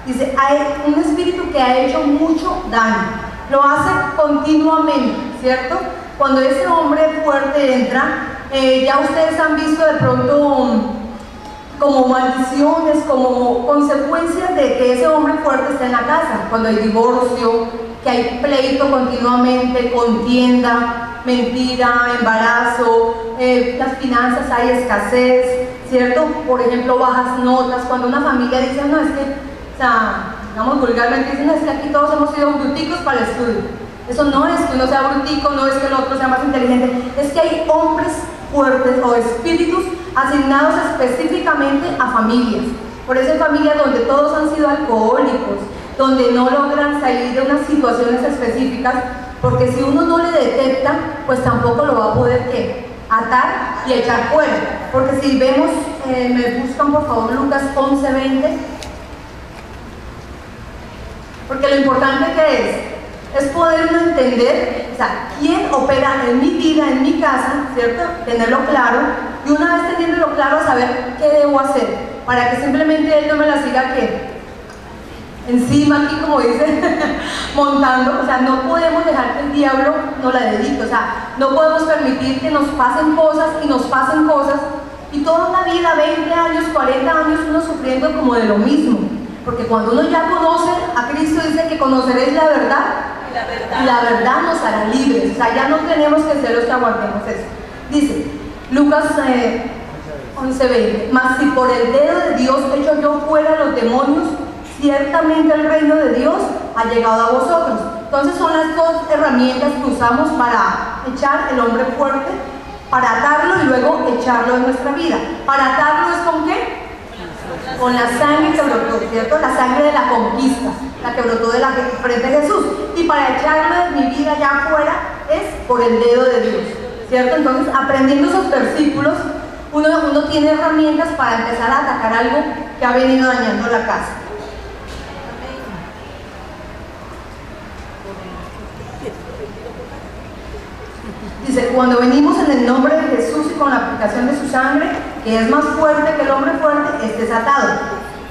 Dice, hay un espíritu que ha hecho mucho daño. Lo hace continuamente, ¿cierto? Cuando ese hombre fuerte entra, ya ustedes han visto de pronto como maldiciones, como consecuencias de que ese hombre fuerte está en la casa. Cuando hay divorcio, que hay pleito continuamente, contienda, mentira, embarazo, las finanzas, hay escasez, ¿cierto? Por ejemplo, bajas notas. Cuando una familia dice, no, es que, o sea, digamos vulgarmente, dicen, no, es que aquí todos hemos sido bruticos para el estudio. Eso no es que uno sea brutico, no es que el otro sea más inteligente, es que hay hombres fuertes o espíritus asignados específicamente a familias. Por eso hay familias donde todos han sido alcohólicos, donde no logran salir de unas situaciones específicas, porque si uno no le detecta, pues tampoco lo va a poder ¿qué? Atar y echar fuera. Porque si vemos, me buscan por favor Lucas 11:20, porque lo importante que es poder uno entender, o sea, quién opera en mi vida, en mi casa, ¿cierto? Tenerlo claro, y una vez teniéndolo claro, saber qué debo hacer, para que simplemente él no me la siga que encima aquí, como dice, montando. O sea, no podemos dejar que el diablo nos la dedique, o sea, no podemos permitir que nos pasen cosas y nos pasen cosas, y toda una vida, 20 años, 40 años, uno sufriendo como de lo mismo. Porque cuando uno ya conoce a Cristo, dice que conoceréis la verdad y la verdad nos hará libres. O sea, ya no tenemos que ser los que aguantemos eso. Dice Lucas 11:20, mas si por el dedo de Dios echo yo fuera los demonios, ciertamente el reino de Dios ha llegado a vosotros. Entonces son las dos herramientas que usamos para echar el hombre fuerte, para atarlo y luego echarlo en nuestra vida. Para atarlo es con ¿qué? Con la sangre que brotó, ¿cierto? La sangre de la conquista, la que brotó de la frente de Jesús. Y para echarlo de mi vida ya afuera es por el dedo de Dios, ¿cierto? Entonces, aprendiendo esos versículos, uno tiene herramientas para empezar a atacar algo que ha venido dañando la casa. Dice, cuando venimos en el nombre de Jesús y con la aplicación de su sangre, que es más fuerte que el hombre fuerte, este es atado.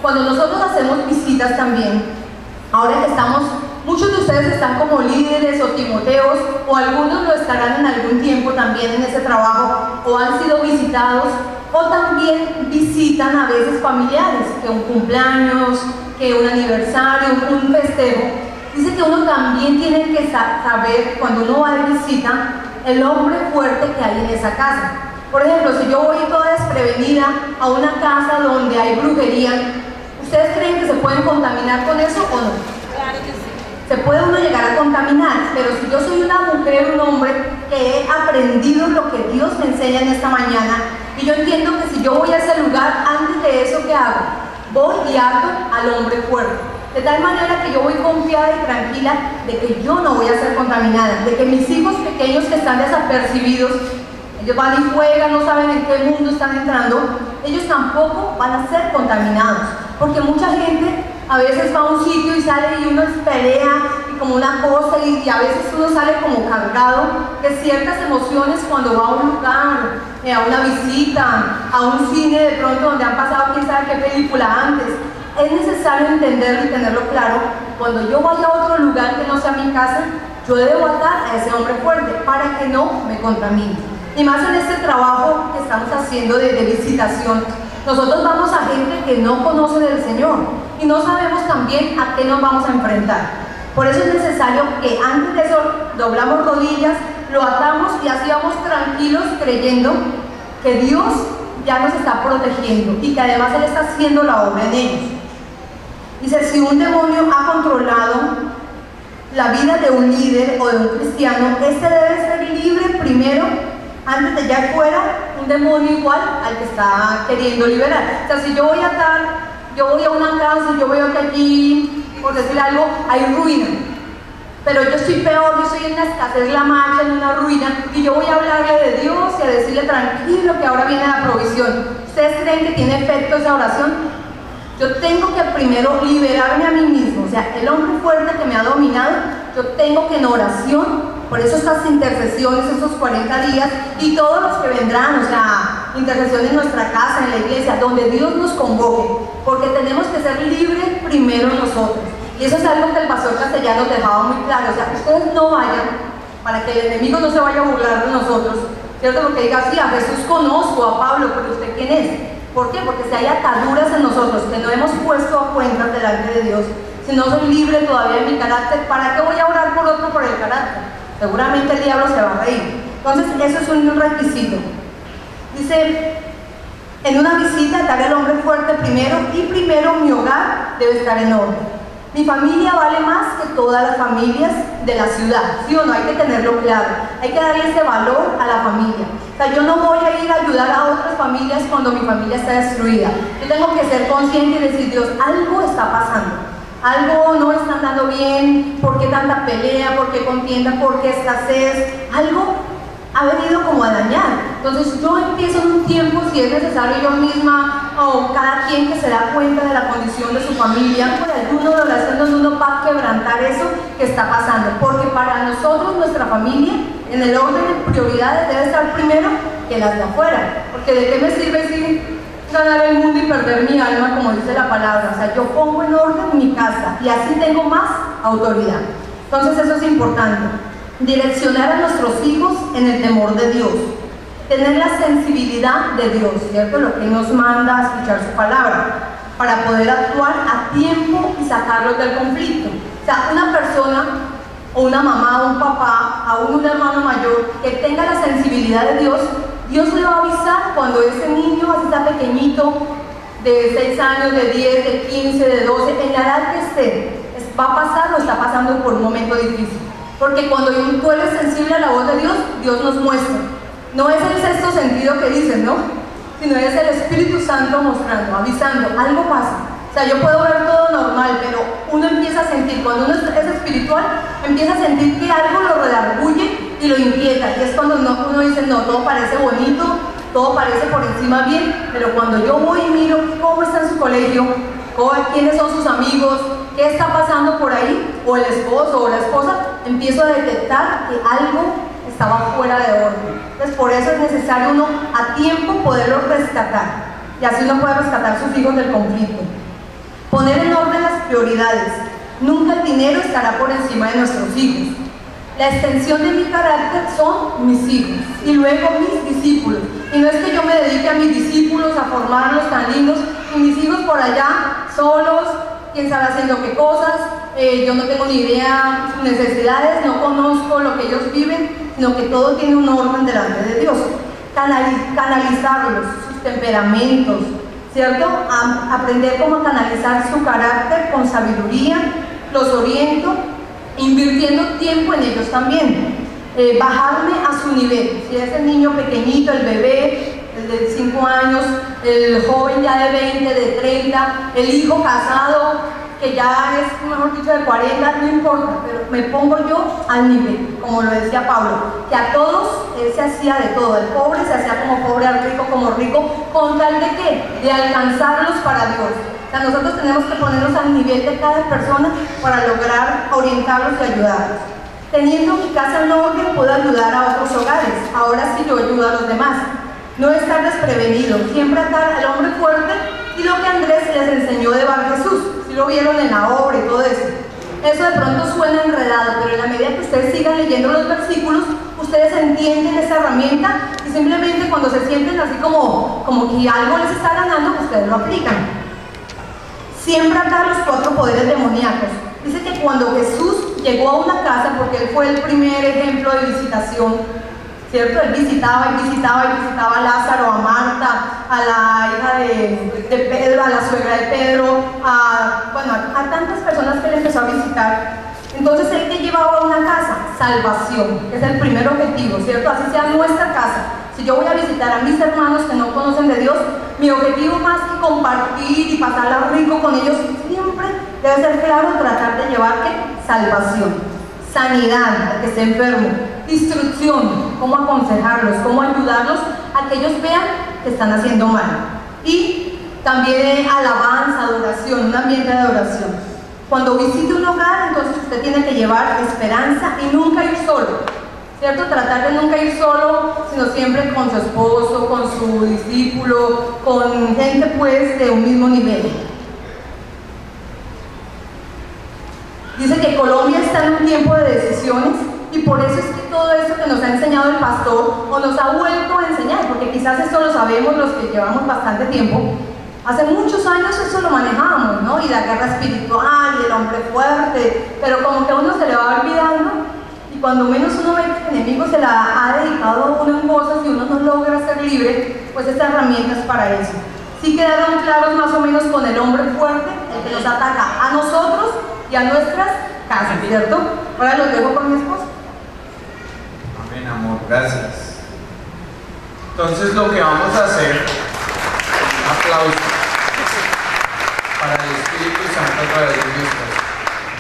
Cuando nosotros hacemos visitas también, ahora que estamos, muchos de ustedes están como líderes o timoteos, o algunos lo estarán en algún tiempo también en ese trabajo, o han sido visitados, o también visitan a veces familiares, que un cumpleaños, que un aniversario, un festejo. Dice que uno también tiene que saber, cuando uno va de visita, el hombre fuerte que hay en esa casa. Por ejemplo, si yo voy toda desprevenida a una casa donde hay brujería, ¿ustedes creen que se pueden contaminar con eso o no? Claro que sí. Se puede uno llegar a contaminar, pero si yo soy una mujer, un hombre que he aprendido lo que Dios me enseña en esta mañana, y yo entiendo que si yo voy a ese lugar, antes de eso, ¿qué hago? Voy y ato al hombre fuerte, de tal manera que yo voy confiada y tranquila de que yo no voy a ser contaminada, de que mis hijos pequeños que están desapercibidos, ellos van y juegan, no saben en qué mundo están entrando, ellos tampoco van a ser contaminados, porque mucha gente a veces va a un sitio y sale y uno pelea y como una cosa, y a veces uno sale como cargado de ciertas emociones cuando va a un lugar, a una visita, a un cine de pronto donde han pasado quién sabe qué película antes. Es necesario entenderlo y tenerlo claro. Cuando yo vaya a otro lugar que no sea mi casa, yo debo atar a ese hombre fuerte para que no me contamine. Y más en este trabajo que estamos haciendo de visitación, nosotros vamos a gente que no conoce del Señor y no sabemos también a qué nos vamos a enfrentar. Por eso es necesario que antes de eso doblamos rodillas, lo atamos y así vamos tranquilos creyendo que Dios ya nos está protegiendo y que además Él está haciendo la obra en ellos. Dice, si un demonio ha controlado la vida de un líder o de un cristiano, este debe ser libre primero antes de ya fuera un demonio igual al que está queriendo liberar. O sea, si yo voy a una casa y yo veo que allí, por decir algo, hay ruina, pero yo estoy peor, yo estoy en una escasez, la marcha, en una ruina, y yo voy a hablarle de Dios y a decirle tranquilo que ahora viene la provisión. ¿Ustedes creen que tiene efecto esa oración? Yo tengo que primero liberarme a mí mismo, o sea, el hombre fuerte que me ha dominado, yo tengo que en oración, por eso estas intercesiones, estos 40 días, y todos los que vendrán, o sea, intercesión en nuestra casa, en la iglesia, donde Dios nos convoque, porque tenemos que ser libres primero nosotros. Y eso es algo que el pastor Castellanos dejaba muy claro, o sea, ustedes no vayan, para que el enemigo no se vaya a burlar de nosotros, ¿cierto? Porque diga, sí, a Jesús conozco, a Pablo, pero ¿usted quién es? ¿Por qué? Porque si hay ataduras en nosotros que no hemos puesto a cuenta delante de Dios, si no soy libre todavía de mi carácter, ¿para qué voy a orar por otro por el carácter? Seguramente el diablo se va a reír. Entonces, eso es un requisito. Dice, en una visita, dar al hombre fuerte primero, y primero mi hogar debe estar en orden. Mi familia vale más que todas las familias de la ciudad, ¿sí o no? Hay que tenerlo claro, hay que darle ese valor a la familia. O sea, yo no voy a ir a ayudar a otras familias cuando mi familia está destruida. Yo tengo que ser consciente y decir, Dios, algo está pasando, algo no está andando bien, ¿por qué tanta pelea? ¿Por qué contienda? ¿Por qué escasez? Algo ha venido como a dañar. Entonces yo empiezo en un tiempo, si es necesario yo misma o cada quien que se da cuenta de la condición de su familia, por alguno de oración donde uno va a quebrantar eso que está pasando, porque para nosotros nuestra familia en el orden de prioridades debe estar primero que las de afuera, porque de qué me sirve si ganar el mundo y perder mi alma, como dice la palabra. O sea, yo pongo en orden mi casa y así tengo más autoridad. Entonces eso es importante. Direccionar a nuestros hijos en el temor de Dios, tener la sensibilidad de Dios, ¿cierto? Lo que nos manda a escuchar su palabra, para poder actuar a tiempo y sacarlos del conflicto. O sea, una persona o una mamá o un papá, aún un hermano mayor, que tenga la sensibilidad de Dios, Dios le va a avisar cuando ese niño, así está pequeñito, de 6 años, de 10, de 15, de 12, en la edad que esté, va a pasar o está pasando por un momento difícil. Porque cuando tú eres sensible a la voz de Dios, Dios nos muestra. No es el sexto sentido que dicen, ¿no? Sino es el Espíritu Santo mostrando, avisando, algo pasa. O sea, yo puedo ver todo normal, pero uno empieza a sentir, cuando uno es espiritual, empieza a sentir que algo lo redarguye y lo inquieta. Y es cuando uno dice, no, todo parece bonito, todo parece por encima bien, pero cuando yo voy y miro cómo está en su colegio, quiénes son sus amigos, qué está pasando por ahí, o el esposo o la esposa, empiezo a detectar que algo estaba fuera de orden. Entonces por eso es necesario uno a tiempo poderlo rescatar, y así uno puede rescatar a sus hijos del conflicto. Poner en orden las prioridades. Nunca el dinero estará por encima de nuestros hijos. La extensión de mi carácter son mis hijos y luego mis discípulos. Y no es que yo me dedique a mis discípulos, a formarlos tan lindos, y mis hijos por allá solos, quién sabe haciendo qué cosas, yo no tengo ni idea de sus necesidades, no conozco lo que ellos viven, sino que todo tiene un orden delante de Dios. Canalizarlos, sus temperamentos, ¿cierto? Aprender cómo canalizar su carácter con sabiduría, los oriento, invirtiendo tiempo en ellos también. bajarme a su nivel. Si es el niño pequeñito, el bebé, el de 5 años, el joven ya de 20, de 30, el hijo casado, que ya es, mejor dicho, de 40, no importa, pero me pongo yo al nivel, como lo decía Pablo, que a todos él se hacía de todo, el pobre se hacía como pobre, al rico como rico, con tal de ¿qué? De alcanzarlos para Dios. O sea, nosotros tenemos que ponernos al nivel de cada persona para lograr orientarlos y ayudarlos. Teniendo mi casa en orden, puedo ayudar a otros hogares. Ahora sí yo ayudo a los demás. No estar desprevenido, siempre atar al hombre fuerte, y lo que Andrés les enseñó de Bar Jesús, si lo vieron en la obra y todo eso. Eso de pronto suena enredado, pero en la medida que ustedes sigan leyendo los versículos, ustedes entienden esa herramienta y simplemente cuando se sienten así como que algo les está ganando, ustedes lo aplican. Siempre atar los 4 poderes demoníacos. Dice que cuando Jesús llegó a una casa, porque él fue el primer ejemplo de visitación, ¿cierto? Él visitaba a Lázaro, a Marta, a la hija de Pedro, a la suegra de Pedro, a tantas personas que él empezó a visitar. Entonces, ¿él que llevaba a una casa? Salvación, que es el primer objetivo, ¿cierto? Así sea nuestra casa. Si yo voy a visitar a mis hermanos que no conocen de Dios, mi objetivo más que compartir y pasarla rico con ellos, siempre debe ser claro, tratar de llevar ¿qué? Salvación, sanidad al que esté enfermo, instrucción, cómo aconsejarlos, cómo ayudarlos a que ellos vean que están haciendo mal. Y también alabanza, adoración, un ambiente de adoración. Cuando visite un hogar, entonces usted tiene que llevar esperanza y nunca ir solo, ¿cierto? Tratar de nunca ir solo, sino siempre con su esposo, con su discípulo, con gente pues de un mismo nivel. Dice que Colombia está en un tiempo de decisiones y por eso es que todo eso que nos ha enseñado el pastor o nos ha vuelto a enseñar, porque quizás esto lo sabemos los que llevamos bastante tiempo, hace muchos años eso lo manejábamos, ¿no? Y la guerra espiritual y el hombre fuerte, pero como que a uno se le va olvidando y cuando menos uno ve que el enemigo se la ha dedicado a uno en cosas y uno no logra ser libre, pues esta herramienta es para eso. Sí quedaron claros más o menos con el hombre fuerte, el que nos ataca a nosotros y a nuestras casas, ¿cierto? Ahora los dejo con mi esposo. Amén, amor, gracias. Entonces lo que vamos a hacer, un aplauso para el Espíritu Santo a través de Dios.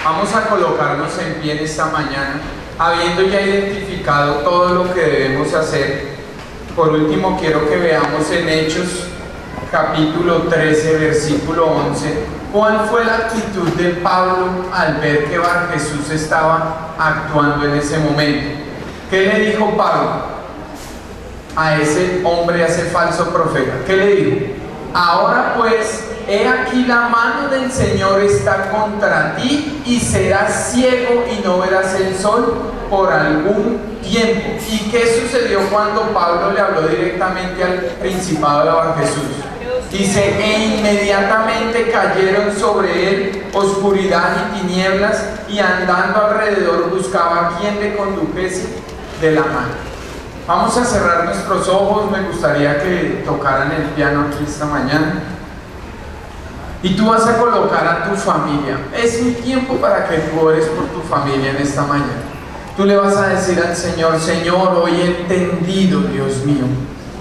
Vamos a colocarnos en pie en esta mañana, habiendo ya identificado todo lo que debemos hacer. Por último, quiero que veamos en Hechos, capítulo 13, versículo 11, ¿cuál fue la actitud de Pablo al ver que Bar Jesús estaba actuando en ese momento? ¿Qué le dijo Pablo a ese hombre, a ese falso profeta? ¿Qué le dijo? Ahora pues, he aquí la mano del Señor está contra ti y serás ciego y no verás el sol por algún tiempo. ¿Y qué sucedió cuando Pablo le habló directamente al principado de Bar Jesús? Dice, e inmediatamente cayeron sobre él oscuridad y tinieblas, y andando alrededor buscaba a quien le condujese de la mano. Vamos a cerrar nuestros ojos. Me gustaría que tocaran el piano aquí esta mañana. Y tú vas a colocar a tu familia. Es un tiempo para que tú ores por tu familia en esta mañana. Tú le vas a decir al Señor, Señor, hoy he entendido, Dios mío.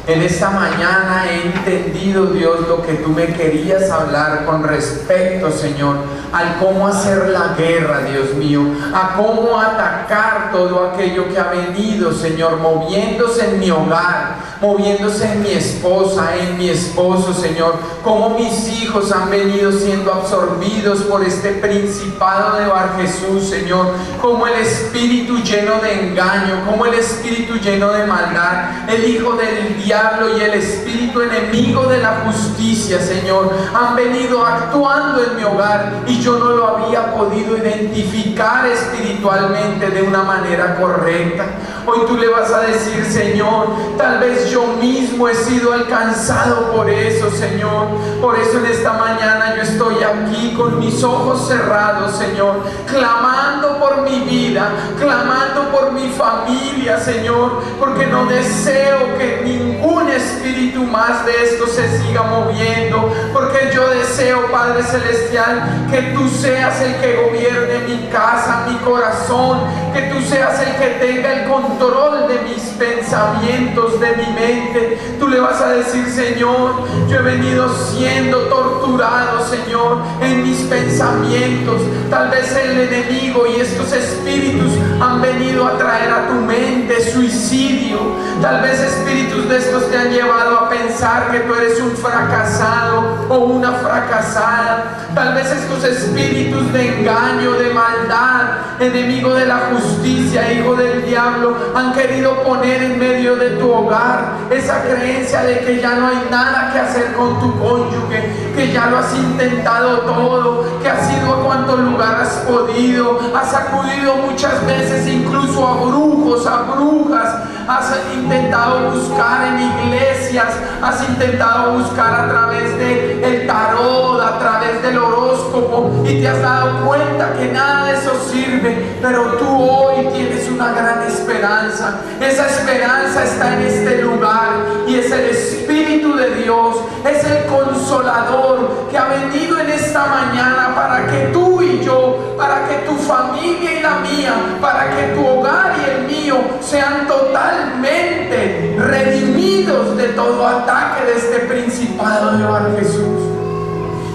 En esta mañana he entendido, Dios, lo que tú me querías hablar con respecto, Señor, al cómo hacer la guerra, Dios mío, a cómo atacar todo aquello que ha venido, Señor, moviéndose en mi hogar, moviéndose en mi esposa, en mi esposo, Señor, cómo mis hijos han venido siendo absorbidos por este principado de Bar Jesús, Señor, cómo el espíritu lleno de engaño, cómo el espíritu lleno de maldad, el hijo del diablo y el espíritu enemigo de la justicia, Señor, han venido actuando en mi hogar y yo no lo había podido identificar espiritualmente de una manera correcta. Hoy tú le vas a decir, Señor, tal vez yo mismo he sido alcanzado por eso, Señor. Por eso en esta mañana yo estoy aquí con mis ojos cerrados, Señor, clamando por mi vida, clamando por mi familia, Señor, porque no deseo que ningún espíritu más de esto se siga moviendo, porque yo deseo, Padre Celestial, que tú seas el que gobierne mi casa, mi corazón, que tú seas el que tenga el control de mis pensamientos, de mi mente. Tú le vas a decir: Señor, yo he venido siendo torturado, Señor, en mis pensamientos. Tal vez el enemigo y estos espíritus han venido a traer a tu mente suicidio. Tal vez espíritus de estos te han llevado a pensar que tú eres un fracasado o una fracasada. Tal vez estos espíritus de engaño, de maldad, enemigo de la justicia, hijo del diablo, han querido poner en medio de tu hogar esa creencia de que ya no hay nada que hacer con tu cónyuge, que ya lo has intentado todo, que has ido a cuanto lugar has podido, has acudido muchas veces incluso a brujos, a brujas, has intentado buscar en iglesias, has intentado buscar a través del tarot, a través del horóscopo, y te has dado cuenta que nada de eso sirve. Pero tú hoy tienes una gran esperanza. Esa esperanza está en este lugar, y es el Espíritu de Dios, es el Consolador que ha venido en esta mañana para que tú y yo, para que tu familia y la mía, para que tu hogar y el mío sean totalmente redimidos de todo ataque de este principado de Bar Jesús.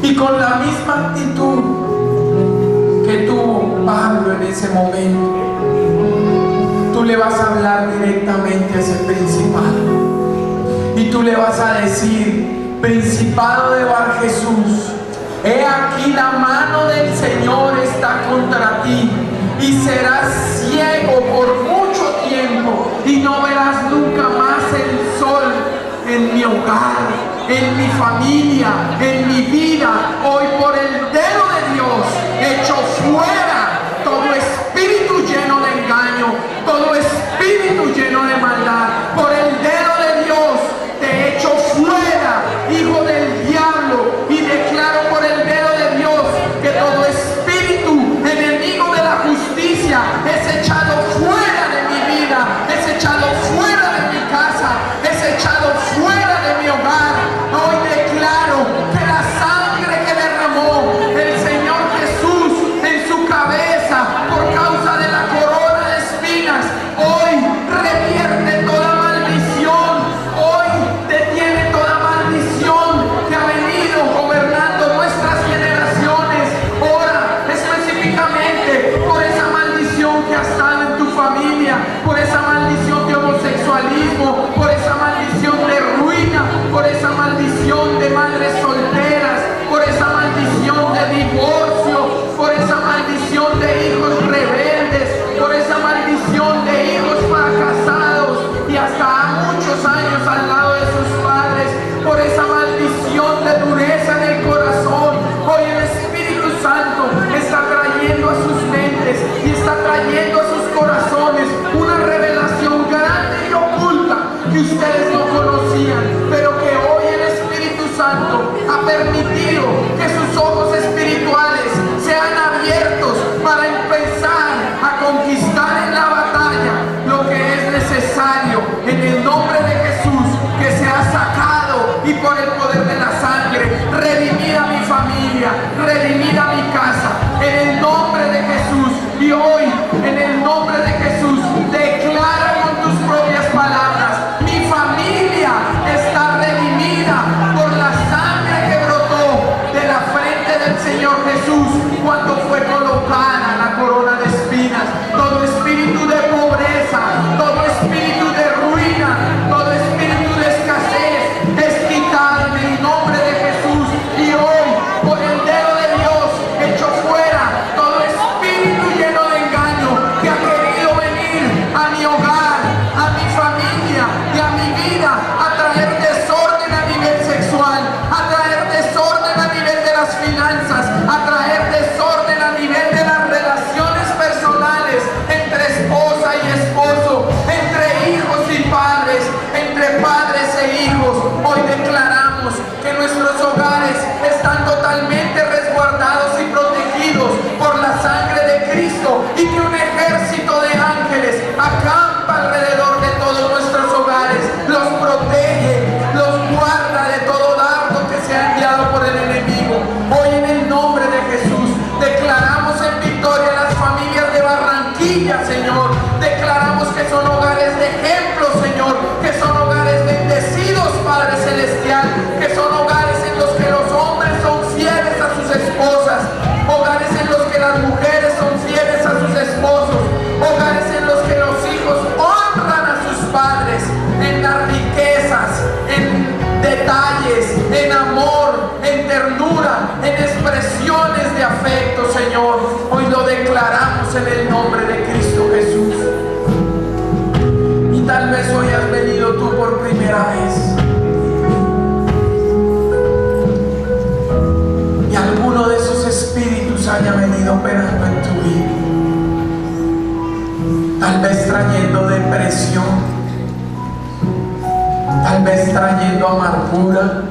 Y con la misma actitud que tuvo Pablo en ese momento, tú le vas a hablar directamente a ese principado y tú le vas a decir: principado de Bar Jesús, he aquí la mano del Señor está contra ti, y serás ciego por mucho tiempo, y no verás nunca más el sol en mi hogar, en mi familia, en mi vida. Hoy, por el dedo de Dios, echo fuera todo espíritu lleno de engaño, todo espíritu lleno de maldad. Por el dedo de Dios te echo fuera, hijo del diablo, y declaro por el dedo de Dios que todo espíritu enemigo de la justicia es echado fuera de mi vida, es echado fuera de mi casa, es echado fuera de mi hogar. Hoy declaro que la sangre que derramó el Señor Jesús en su cabeza por causa de la corona de espinas, hoy revierte toda maldición, hoy detiene toda maldición que ha venido gobernando nuestras generaciones. Ora específicamente por esa maldición que ha estado en tu familia, por esa maldición de homosexualismo, por esa maldición de ruina, por esa maldición de madres solteras, por esa maldición de divorcio, por esa maldición de hijos rebeldes, por esa maldición de hijos fracasados y hasta muchos años al lado de sus padres, por esa maldición de dureza en el corazón. Hoy el Espíritu Santo está trayendo a sus mentes y está trayendo a sus corazones una revelación grande y oculta que ustedes no conocían, pero que hoy el Espíritu Santo ha permitido que sus ojos espirituales sean abiertos para empezar a conquistar en la batalla lo que es necesario, en el nombre de Jesús, que se ha sacado, y por el poder de la sangre, redimida mi familia, redimida mi casa, en el nombre de Jesús. Y hoy, en el nombre de Jesús, declara con tus propias palabras: mi familia está redimida por la sangre que brotó de la frente del Señor Jesús cuando fue colocada la corona de espinas. Todo espíritu de pobreza, todo espíritu de ruina, todo espíritu de escasez es quitado en el nombre de Jesús. Y hoy, por el dedo de Dios, echo fuera todo espíritu lleno de engaño que ha querido venir a mi hogar, a mi familia y a mi vida, a traer desorden a nivel sexual, a traer desorden a nivel de las finanzas, a traer desorden a nivel de las relaciones son hogares de ejemplo, Señor, que son hogares bendecidos, Padre Celestial, que son hogares en los que los hombres son fieles a sus esposas, hogares en los que las mujeres son fieles a sus esposos, hogares en los que los hijos honran a sus padres en las riquezas, en detalles, en amor, en ternura, en expresiones de afecto, Señor. Hoy lo declaramos en el nombre de Cristo Jesús. Y tal vez hoy has venido tú por primera vez y alguno de esos espíritus haya venido operando en tu vida, tal vez trayendo depresión, tal vez trayendo amargura.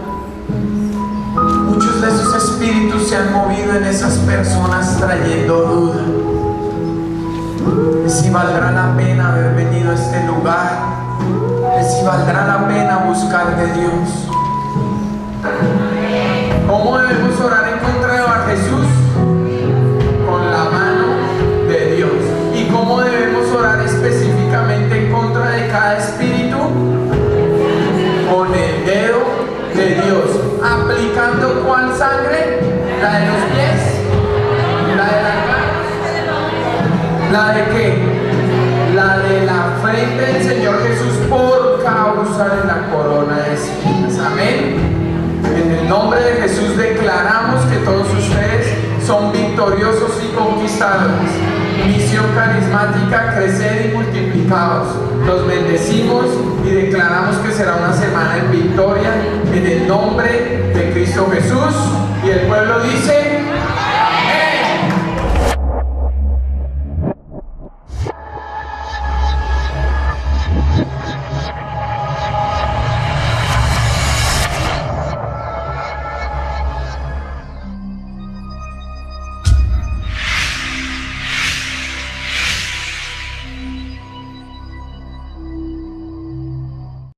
Muchos de esos espíritus se han movido en esas personas trayendo duda. Si valdrá la pena haber venido a este lugar, si valdrá la pena buscar de Dios. ¿Cómo debemos orar en contra de Jesús? Con la mano de Dios. ¿Y cómo debemos orar específicamente en contra de cada espíritu? Con el dedo de Dios. ¿Aplicando cuál sangre? ¿La de los pies? ¿La de las manos? ¿La de qué? La de la frente del Señor Jesús por causa de la corona de espinas. Amén. En el nombre de Jesús declaramos que todos ustedes son victoriosos y conquistadores. Misión carismática, crecer y multiplicados. Los bendecimos y declaramos que será una semana en victoria en el nombre de Cristo Jesús. Y el pueblo dice: